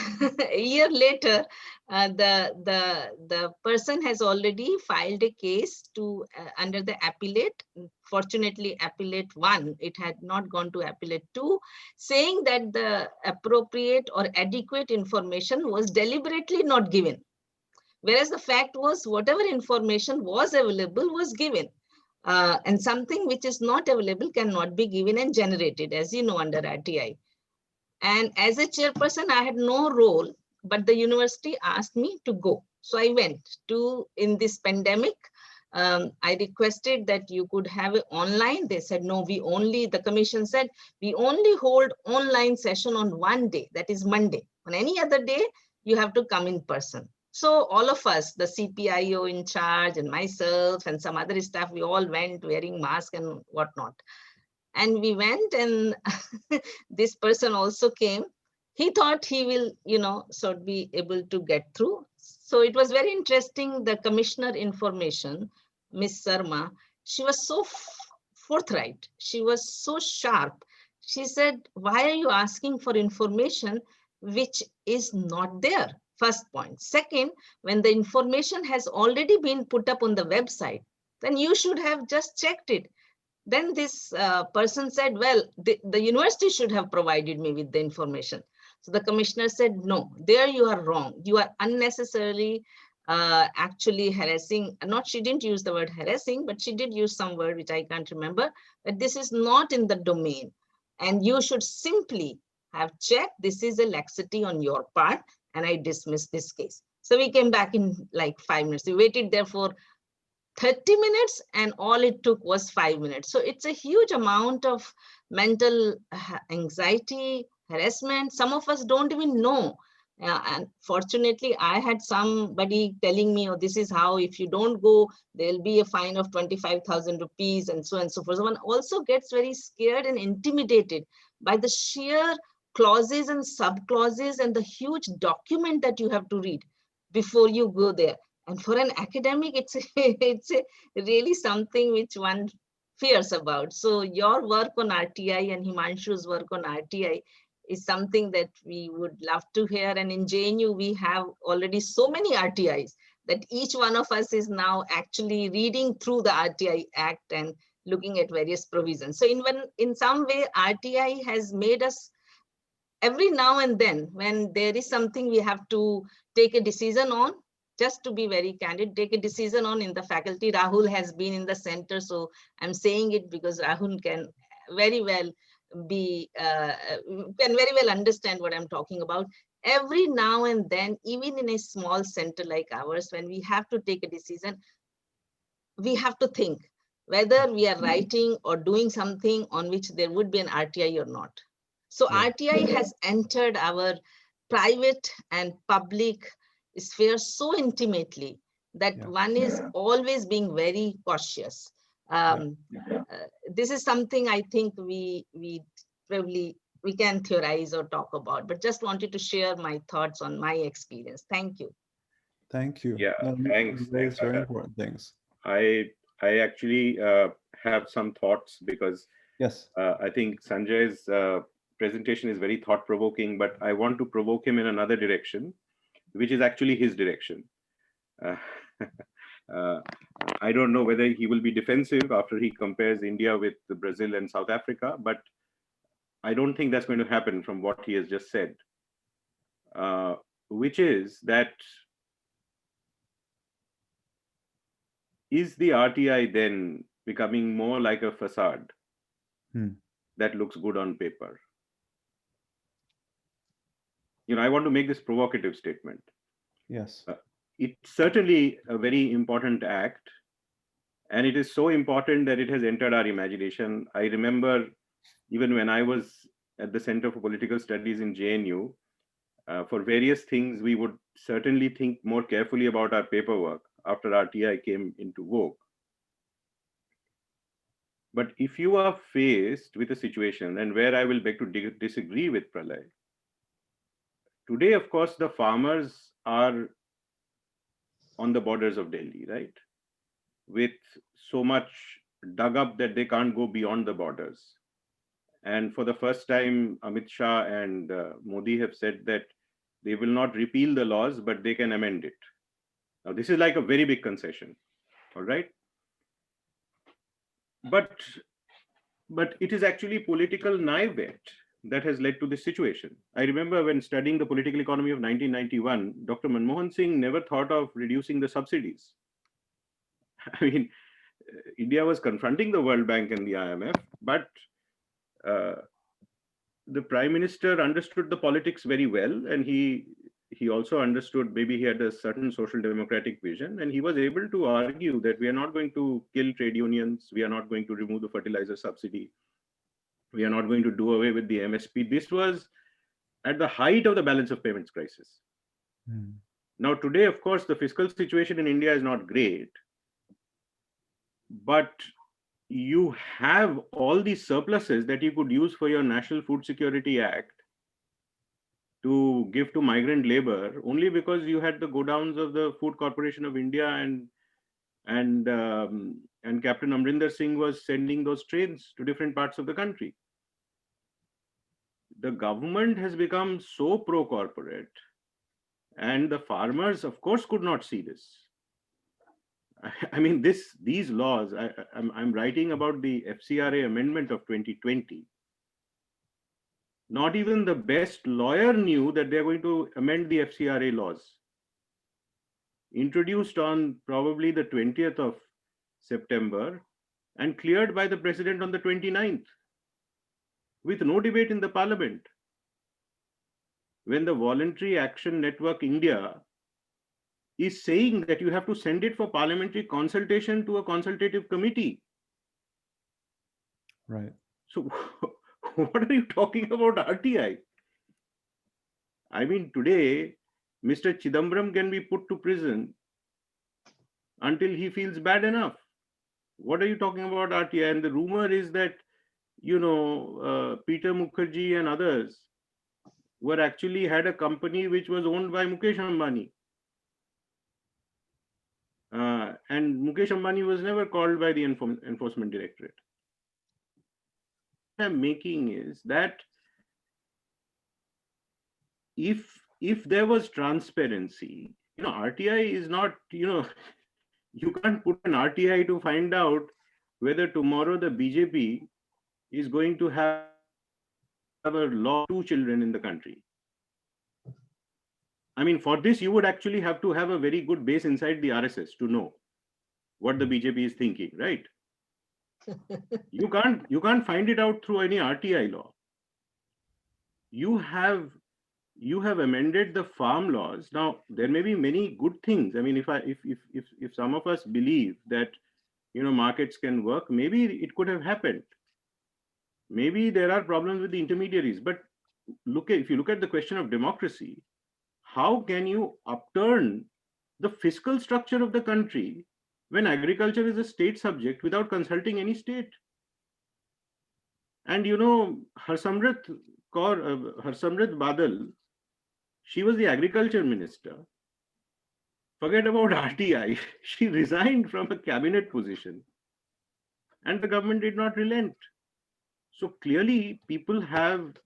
a year later, the person has already filed a case to under the appellate. Fortunately, appellate 1, it had not gone to appellate 2, saying that the appropriate or adequate information was deliberately not given. Whereas the fact was, whatever information was available was given. And something which is not available cannot be given and generated, as you know, under RTI. And as a chairperson, I had no role, but the university asked me to go. So I went to, in this pandemic, I requested that you could have it online. They said, no, the commission said, we only hold online session on one day, that is Monday. On any other day, you have to come in person. So all of us, the CPIO in charge and myself and some other staff, we all went wearing masks and whatnot. And we went, and this person also came. He thought he will, be able to get through. So it was very interesting. The commissioner information, Miss Sarma, she was so forthright. She was so sharp. She said, why are you asking for information which is not there? First point. Second, when the information has already been put up on the website, then you should have just checked it. Then this person said, well, the university should have provided me with the information. So the commissioner said, no, there you are wrong. You are unnecessarily actually harassing. She didn't use the word harassing, but she did use some word which I can't remember. But this is not in the domain. And you should simply have checked, this is a laxity on your part, and I dismiss this case. So we came back in like 5 minutes. We waited there for 30 minutes and all it took was 5 minutes. So it's a huge amount of mental anxiety, harassment. Some of us don't even know. And fortunately, I had somebody telling me, oh, this is how, if you don't go, there'll be a fine of 25,000 rupees and so on and so forth. So one also gets very scared and intimidated by the sheer clauses and sub-clauses and the huge document that you have to read before you go there. And for an academic, it's really something which one fears about. So your work on RTI and Himanshu's work on RTI is something that we would love to hear. And in JNU, we have already so many RTIs that each one of us is now actually reading through the RTI Act and looking at various provisions. So in some way, RTI has made us, every now and then, when there is something we have to take a decision on, just to be very candid, take a decision on in the faculty. Rahul has been in the center, so I'm saying it because Rahul can very well understand what I'm talking about. Every now and then, even in a small center like ours, when we have to take a decision, we have to think whether we are writing or doing something on which there would be an RTI or not. So RTI has entered our private and public sphere so intimately that one is always being very cautious. This is something I think we can theorize or talk about, but just wanted to share my thoughts on my experience. Thank you. Thank you. Yeah, thanks. It's very important things. I actually have some thoughts because I think Sanjay's presentation is very thought-provoking, but I want to provoke him in another direction, which is actually his direction. I don't know whether he will be defensive after he compares India with Brazil and South Africa, but I don't think that's going to happen from what he has just said, which is that, is the RTI then becoming more like a facade that looks good on paper? You know, I want to make this provocative statement. Yes. It's certainly a very important act, and it is so important that it has entered our imagination. I remember even when I was at the Center for Political Studies in JNU, for various things, we would certainly think more carefully about our paperwork after RTI came into vogue. But if you are faced with a situation, and where I will beg to disagree with Pralay, today, of course, the farmers are on the borders of Delhi, right? With so much dug up that they can't go beyond the borders. And for the first time, Amit Shah and Modi have said that they will not repeal the laws, but they can amend it. Now, this is like a very big concession, all right? But it is actually political naivete that has led to this situation. I remember when studying the political economy of 1991, Dr. Manmohan Singh never thought of reducing the subsidies. I mean, India was confronting the World Bank and the IMF, but the Prime Minister understood the politics very well, and he also understood, maybe he had a certain social democratic vision, and he was able to argue that we are not going to kill trade unions, we are not going to remove the fertilizer subsidy, we are not going to do away with the MSP. This was at the height of the balance of payments crisis. Now today, of course, the fiscal situation in India is not great, but you have all these surpluses that you could use for your National Food Security Act to give to migrant labor, only because you had the godowns of the Food Corporation of India and Captain Amrinder Singh was sending those trains to different parts of the country. The government has become so pro-corporate, and the farmers, of course, could not see this. I mean, these laws, I'm writing about the FCRA amendment of 2020. Not even the best lawyer knew that they're going to amend the FCRA laws. Introduced on probably the 20th of September and cleared by the president on the 29th with no debate in the parliament. when the Voluntary Action Network India is saying that you have to send it for parliamentary consultation to a consultative committee. Right. So what are you talking about RTI? I mean, today, Mr. Chidambaram can be put to prison until he feels bad enough. What are you talking about RTI? And the rumor is that, Peter Mukherjee and others were actually had a company which was owned by Mukesh Ambani. And Mukesh Ambani was never called by the Enforcement Directorate. What I'm making is that if there was transparency, RTI is not, you can't put an RTI to find out whether tomorrow the BJP is going to have a law 2 children in the country. I mean, for this, you would actually have to have a very good base inside the RSS to know what the BJP is thinking, right? You can't find it out through any RTI law. You have amended the farm laws. Now, there may be many good things. I mean, if some of us believe that, markets can work, maybe it could have happened. Maybe there are problems with the intermediaries, but if you look at the question of democracy, how can you upturn the fiscal structure of the country when agriculture is a state subject without consulting any state? And Harsamrit Badal, she was the agriculture minister. Forget about RTI. She resigned from a cabinet position and the government did not relent. So clearly people have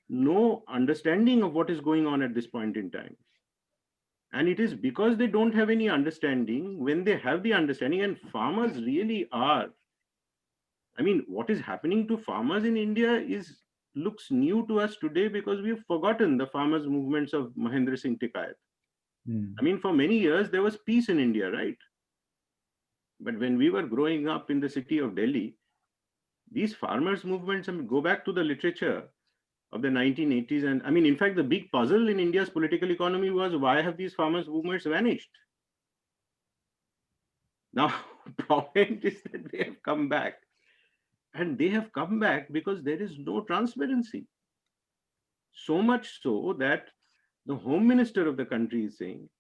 no understanding of what is going on at this point in time. And it is because they don't have any understanding. When they have the understanding, and farmers really are, I mean, what is happening to farmers in India looks new to us today because we've forgotten the farmers' movements of Mahendra Singh Tikayat. I mean, for many years, there was peace in India, right? But when we were growing up in the city of Delhi, these farmers' movements, I mean, go back to the literature of the 1980s. And I mean, in fact, the big puzzle in India's political economy was, why have these farmers' movements vanished? Now, the problem is that they have come back. And they have come back because there is no transparency. So much so that the Home Minister of the country is saying,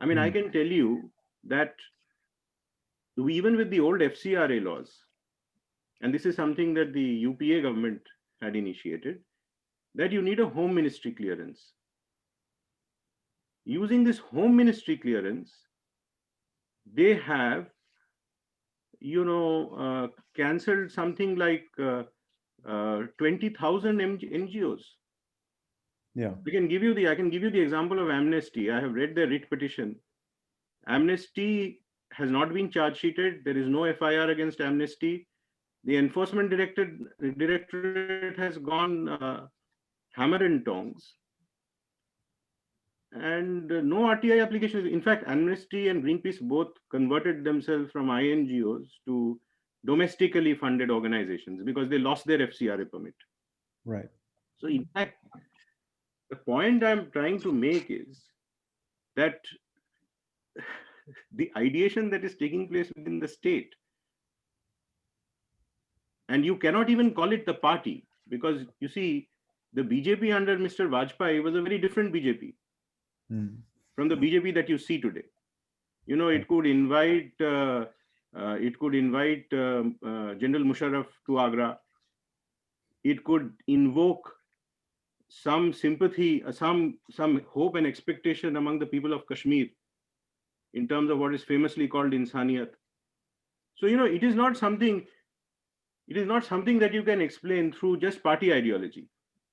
I mean, I can tell you that even with the old FCRA laws, and this is something that the UPA government had initiated, that you need a Home Ministry clearance. Using this Home Ministry clearance, they have, cancelled something like 20,000 NGOs. Yeah. I can give you the example of Amnesty. I have read their writ petition. Amnesty has not been charge sheeted. There is no FIR against Amnesty. The Enforcement Directorate has gone hammer and tongs. And no RTI applications. In fact, Amnesty and Greenpeace both converted themselves from INGOs to domestically funded organizations because they lost their FCRA permit. Right. So in fact, the point I'm trying to make is that the ideation that is taking place within the state, and you cannot even call it the party, because you see, the BJP under Mr. Vajpayee was a very different BJP from the BJP that you see today. It could invite General Musharraf to Agra. It could invoke some sympathy, some hope and expectation among the people of Kashmir in terms of what is famously called insaniyat. So, it is not something that you can explain through just party ideology.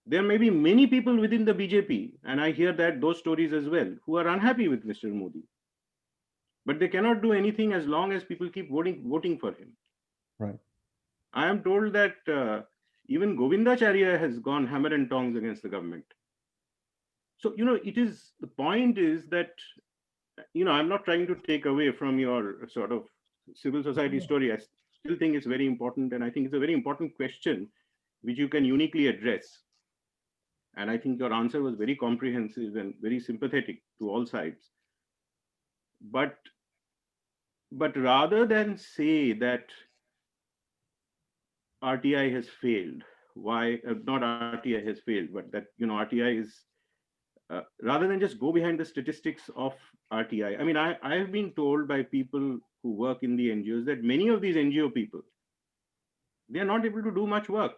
There may be many people within the BJP, and I hear those stories as well, who are unhappy with Mr. Modi. But they cannot do anything as long as people keep voting for him. Right. I am told that even Govindacharya has gone hammer and tongs against the government. So, the point is that, I'm not trying to take away from your sort of civil society story. I still think it's very important. And I think it's a very important question which you can uniquely address. And I think your answer was very comprehensive and very sympathetic to all sides. But rather than say that RTI has failed, why not RTI has failed, but that RTI is rather than just go behind the statistics of RTI. I mean, I have been told by people who work in the NGOs that many of these NGO people, they are not able to do much work.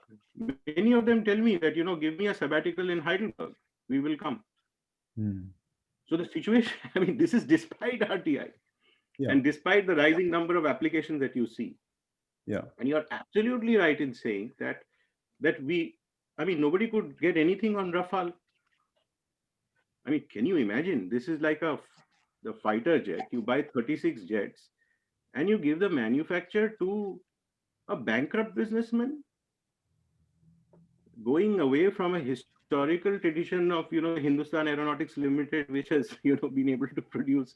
Many of them tell me that, give me a sabbatical in Heidelberg, we will come. So the situation, I mean, this is despite RTI and despite the rising number of applications that you see. Yeah. And you're absolutely right in saying that nobody could get anything on Rafale. I mean, can you imagine? This is like the fighter jet. You buy 36 jets and you give the manufacturer to a bankrupt businessman, going away from a historical tradition of, Hindustan Aeronautics Limited, which has, been able to produce.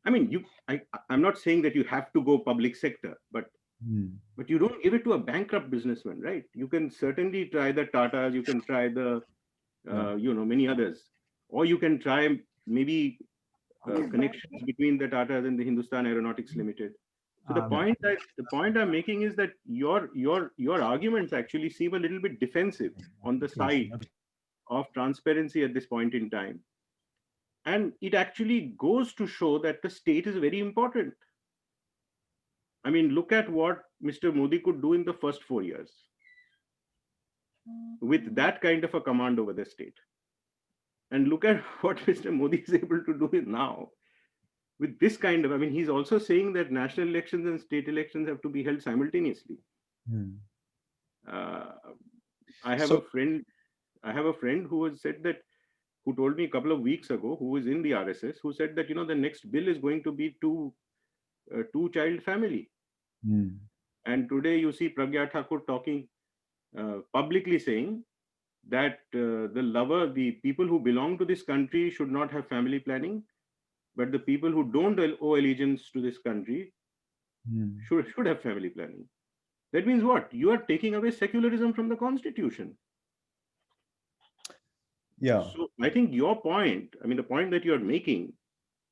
I mean, I'm not saying that you have to go public sector, but you don't give it to a bankrupt businessman, right? You can certainly try the Tatas, you can try the, many others, or you can try maybe connections between the Tatas and the Hindustan Aeronautics Limited. So the point I'm making is that your arguments actually seem a little bit defensive on the side of transparency at this point in time. And it actually goes to show that the state is very important. I mean, look at what Mr. Modi could do in the first 4 years with that kind of a command over the state. And look at what Mr. Modi is able to do now with this kind of, I mean, he's also saying that national elections and state elections have to be held simultaneously. I have a friend who told me a couple of weeks ago, who is in the RSS, who said that, the next bill is going to be two-child family. And today you see Pragya Thakur talking publicly saying that the people who belong to this country should not have family planning, but the people who don't owe allegiance to this country should have family planning. That means what? You are taking away secularism from the constitution. Yeah. So I think your point, I mean, the point that you're making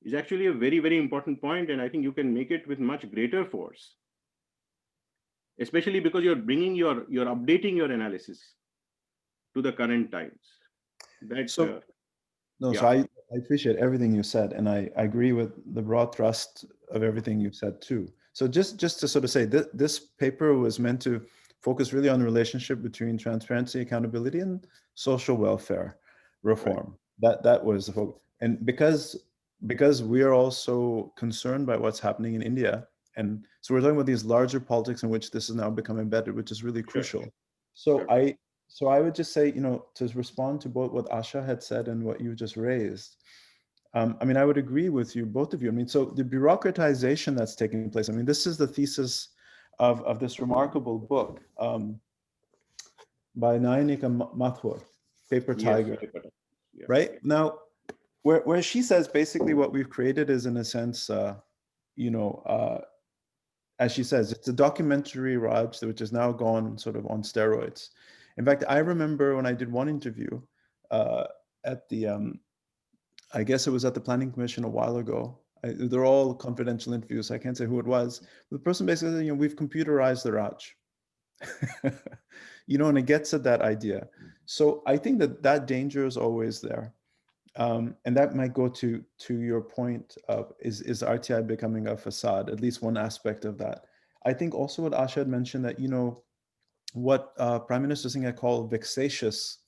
is actually a very, very important point, and I think you can make it with much greater force, especially because you're updating your analysis to the current times. So I appreciate everything you said, and I agree with the broad thrust of everything you said too. So just to sort of say, this paper was meant to focus really on the relationship between transparency, accountability, and social welfare reform. Right. That was the focus. And because we are also concerned by what's happening in India, and so we're talking about these larger politics in which this is now becoming embedded, which is really crucial. So I would just say, to respond to both what Asha had said and what you just raised, I mean, I would agree with you, both of you. I mean, so the bureaucratization that's taking place, I mean, this is the thesis of this remarkable book by Nayanika Mathur, Paper Tiger, right? Now, where she says basically what we've created is, in a sense, as she says, it's a documentary Raj, which is now gone sort of on steroids. In fact, I remember when I did one interview at the, I guess it was at the Planning Commission a while ago. They're all confidential interviews, so I can't say who it was. The person basically said, we've computerized the Raj. And it gets at that idea. So I think that danger is always there. And that might go to your point of, is RTI becoming a facade, at least one aspect of that. I think also what Asha had mentioned that, what Prime Minister Singh had called vexatious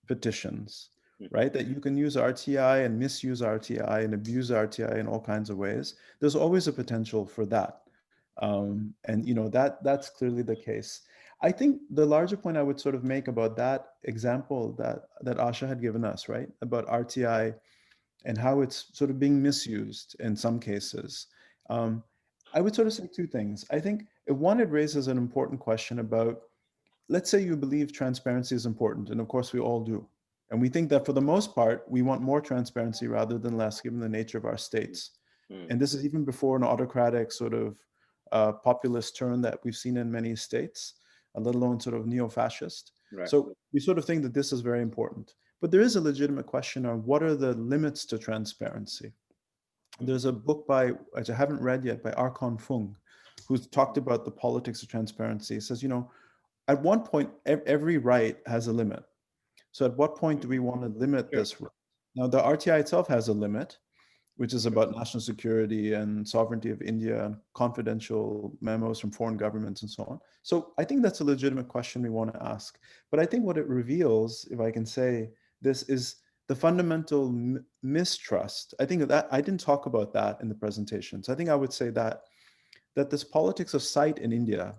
petitions, right? That you can use RTI and misuse RTI and abuse RTI in all kinds of ways. There's always a potential for that. And that's clearly the case. I think the larger point I would sort of make about that example that Asha had given us, right? About RTI and how it's sort of being misused in some cases. I would sort of say two things. I think one, it raises an important question about, let's say you believe transparency is important, and of course we all do. And we think that for the most part, we want more transparency rather than less, given the nature of our states. And this is even before an autocratic sort of populist turn that we've seen in many states, let alone sort of neo-fascist. Right. So we sort of think that this is very important. But there is a legitimate question on what are the limits to transparency. There's a book by, which I haven't read yet, by Arkon Fung, who's talked about the politics of transparency. It says, you know, at one point, every right has a limit. So at what point do we want to limit this right? Now, the RTI itself has a limit, which is about national security and sovereignty of India and confidential memos from foreign governments and so on. So I think that's a legitimate question we want to ask. But I think what it reveals, if I can say this, is the fundamental mistrust. I think that I didn't talk about that in the presentation. So I think I would say that this politics of sight in India,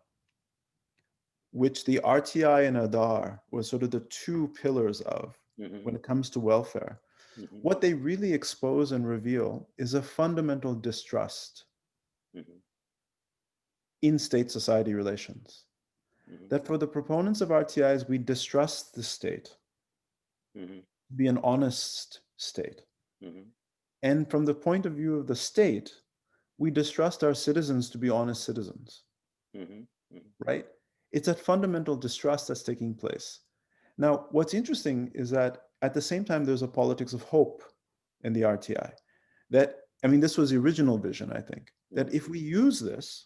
which the RTI and Aadhaar were sort of the two pillars of when it comes to welfare, what they really expose and reveal is a fundamental distrust in state-society relations. That for the proponents of RTIs, we distrust the state to be an honest state. And from the point of view of the state, we distrust our citizens to be honest citizens, right? It's a fundamental distrust that's taking place. Now, what's interesting is that at the same time, there's a politics of hope in the RTI. That, I mean, this was the original vision, I think, that if we use this,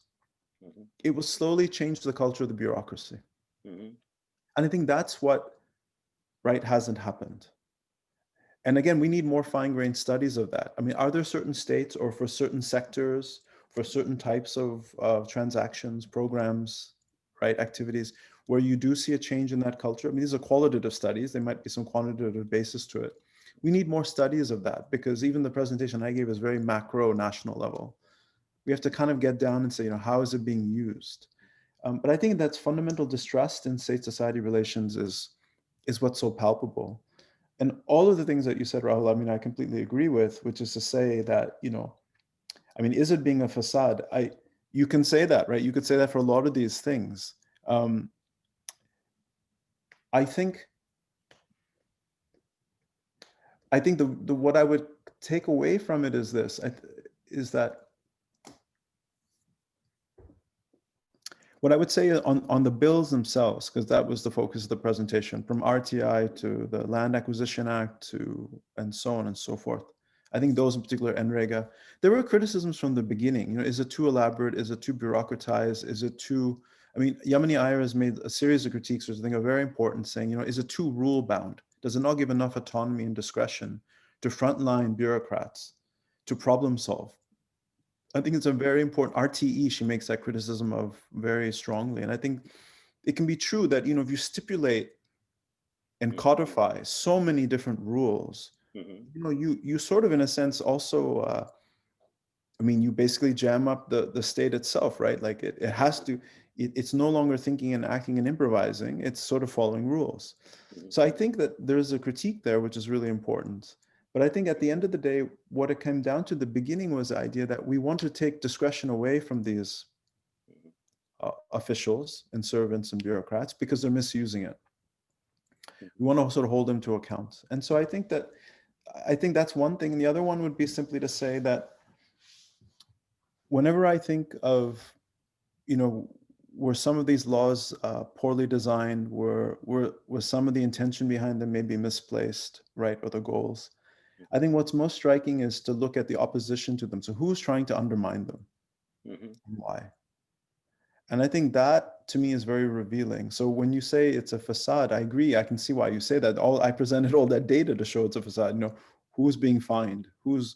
it will slowly change the culture of the bureaucracy. And I think that's what, right, hasn't happened. And again, we need more fine-grained studies of that. I mean, are there certain states or for certain sectors, for certain types of transactions, programs, right, activities, where you do see a change in that culture? I mean, these are qualitative studies. There might be some quantitative basis to it. We need more studies of that, because even the presentation I gave is very macro national level. We have to kind of get down and say, you know, how is it being used? But I think that's fundamental distrust in state-society relations is what's so palpable. And all of the things that you said, Rahul, I mean, I completely agree with, which is to say that, you know, I mean, is it being a facade? You can say that, right? You could say that for a lot of these things. I think the what I would take away from it is this, is that what I would say on the bills themselves, because that was the focus of the presentation, from RTI to the Land Acquisition Act to, and so on and so forth. I think those in particular, NREGA, there were criticisms from the beginning. You know, is it too elaborate? Is it too bureaucratized? Is it too, I mean, Yamini Iyer has made a series of critiques, which I think are very important, saying, you know, is it too rule bound? Does it not give enough autonomy and discretion to frontline bureaucrats to problem solve? I think it's a very important RTE. She makes that criticism of very strongly. And I think it can be true that, you know, if you stipulate and codify so many different rules, you know, you sort of, in a sense, also, I mean, you basically jam up the state itself, right? Like it has to, it's no longer thinking and acting and improvising. It's sort of following rules. So I think that there's a critique there, which is really important. But I think at the end of the day, what it came down to the beginning was the idea that we want to take discretion away from these officials and servants and bureaucrats because they're misusing it. We want to sort of hold them to account. And so I think that's one thing. And the other one would be simply to say that whenever I think of, you know, were some of these laws poorly designed, were some of the intention behind them maybe misplaced, right, or the goals, I think what's most striking is to look at the opposition to them. So who's trying to undermine them and why? And I think that to me is very revealing. So when you say it's a facade, I agree. I can see why you say that. I presented all that data to show it's a facade. You know, who's being fined? Who's,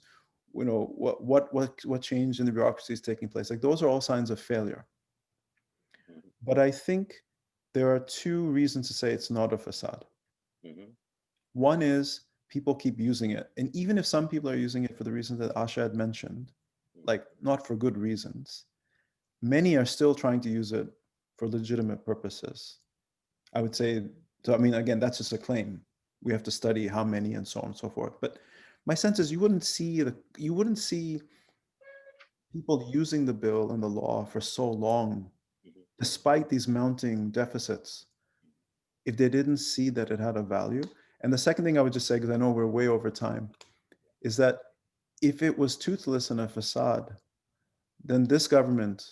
you know, what change in the bureaucracy is taking place? Like those are all signs of failure. But I think there are two reasons to say it's not a facade. One is people keep using it. And even if some people are using it for the reasons that Asha had mentioned, like not for good reasons, many are still trying to use it for legitimate purposes. I would say, so I mean, again, that's just a claim. We have to study how many and so on and so forth. But my sense is you wouldn't see people using the bill and the law for so long, despite these mounting deficits, if they didn't see that it had a value. And the second thing I would just say, because I know we're way over time, is that if it was toothless and a facade, then this government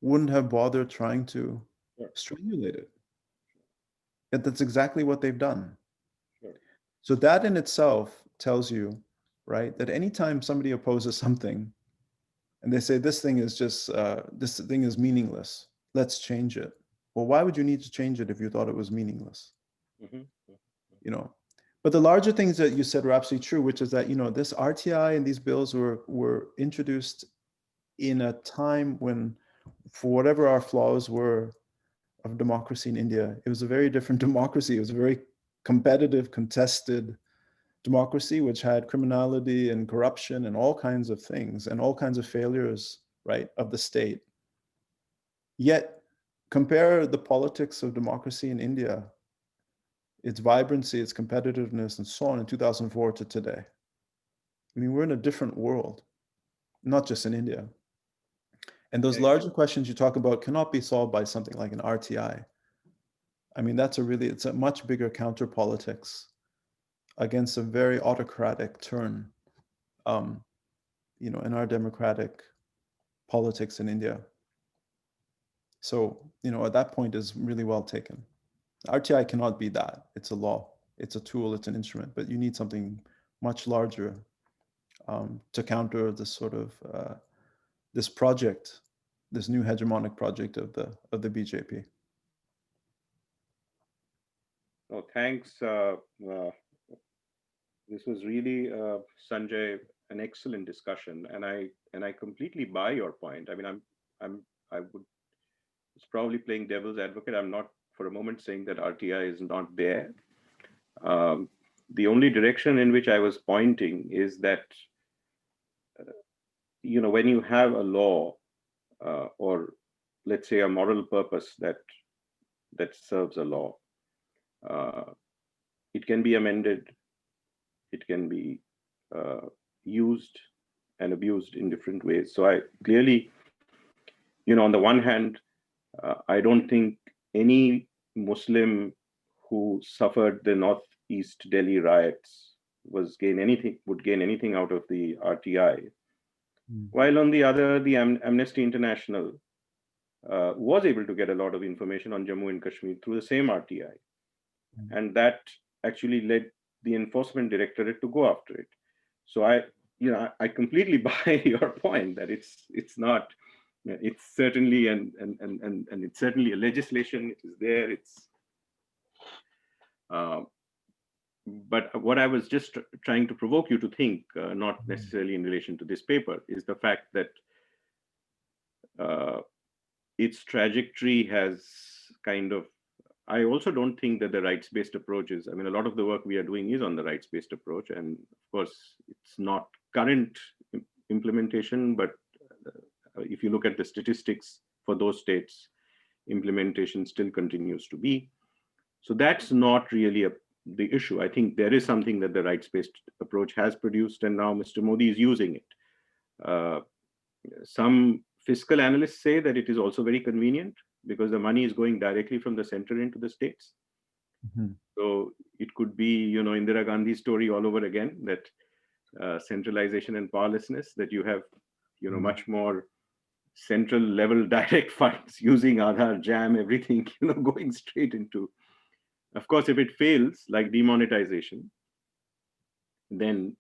wouldn't have bothered trying to strangulate it. Yet that's exactly what they've done. Sure. So that in itself tells you, right, that anytime somebody opposes something and they say this thing is just, this thing is meaningless, let's change it. Well, why would you need to change it if you thought it was meaningless? Mhm. You know, but the larger things that you said were absolutely true, which is that, you know, this RTI and these bills were introduced in a time when, for whatever our flaws were of democracy in India, it was a very different democracy. It was a very competitive, contested democracy, which had criminality and corruption and all kinds of things and all kinds of failures, right, of the state. Yet, compare the politics of democracy in India, its vibrancy, its competitiveness, and so on in 2004 to today. I mean, we're in a different world, not just in India. And those larger questions you talk about cannot be solved by something like an RTI. I mean, it's a much bigger counter politics against a very autocratic turn, you know, in our democratic politics in India. So, you know, at that point is really well taken. RTI cannot be that. It's a law, it's a tool, it's an instrument, but you need something much larger to counter this sort of this project, this new hegemonic project of the BJP. Oh, thanks. This was really, Sanjay, an excellent discussion, and I completely buy your point. I mean, it's probably playing devil's advocate. I'm not for a moment saying that RTI is not there. The only direction in which I was pointing is that, you know, when you have a law or let's say a moral purpose that serves a law, it can be amended, it can be used and abused in different ways. So I clearly, you know, on the one hand, I don't think any Muslim who suffered the Northeast Delhi riots would gain anything out of the RTI. While on the other, the Amnesty International was able to get a lot of information on Jammu and Kashmir through the same RTI. And that actually led the Enforcement Directorate to go after it. So I completely buy your point that it's certainly and it's certainly a legislation. It is there. But what I was just trying to provoke you to think, not necessarily in relation to this paper, is the fact that its trajectory has kind of. I also don't think that the rights-based approaches. I mean, a lot of the work we are doing is on the rights-based approach, and of course, it's not current implementation, but if you look at the statistics for those states, implementation still continues to be. So that's not really the issue. I think there is something that the rights-based approach has produced, and now Mr. Modi is using it. Some fiscal analysts say that it is also very convenient because the money is going directly from the center into the states. So it could be, you know, Indira Gandhi's story all over again, that centralization and powerlessness, that you have, you know, much more central level direct funds using Aadhaar, JAM, everything, you know, going straight into. Of course, if it fails, like demonetization, then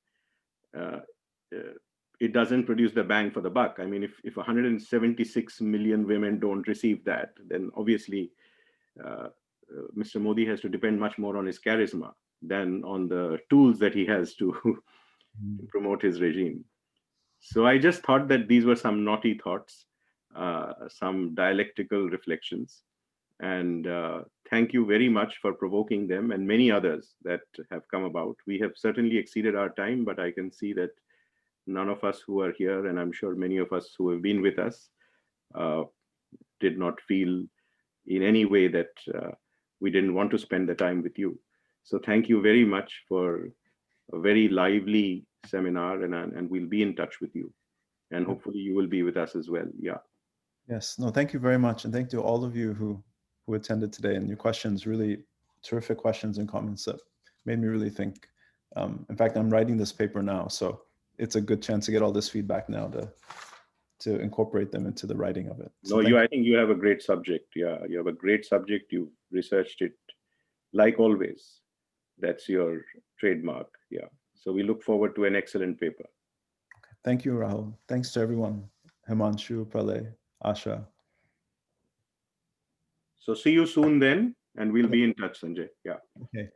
it doesn't produce the bang for the buck. I mean, if 176 million women don't receive that, then obviously Mr. Modi has to depend much more on his charisma than on the tools that he has to promote his regime. So I just thought that these were some naughty thoughts, some dialectical reflections. And thank you very much for provoking them and many others that have come about. We have certainly exceeded our time, but I can see that none of us who are here, and I'm sure many of us who have been with us, did not feel in any way that we didn't want to spend the time with you. So thank you very much for a very lively seminar, and we'll be in touch with you. And hopefully you will be with us as well. Yeah. Yes. No, thank you very much. And thank you to all of you who attended today, and your questions, really terrific questions and comments that made me really think. In fact, I'm writing this paper now, so it's a good chance to get all this feedback now to incorporate them into the writing of it. So no, I think you have a great subject. Yeah, you have a great subject. You've researched it like always, that's your trademark. Yeah. So we look forward to an excellent paper. Thank you, Rahul. Thanks to everyone. Himanshu, Pralay, Asha. So see you soon then, and we'll be in touch, Sanjay. Yeah. Okay.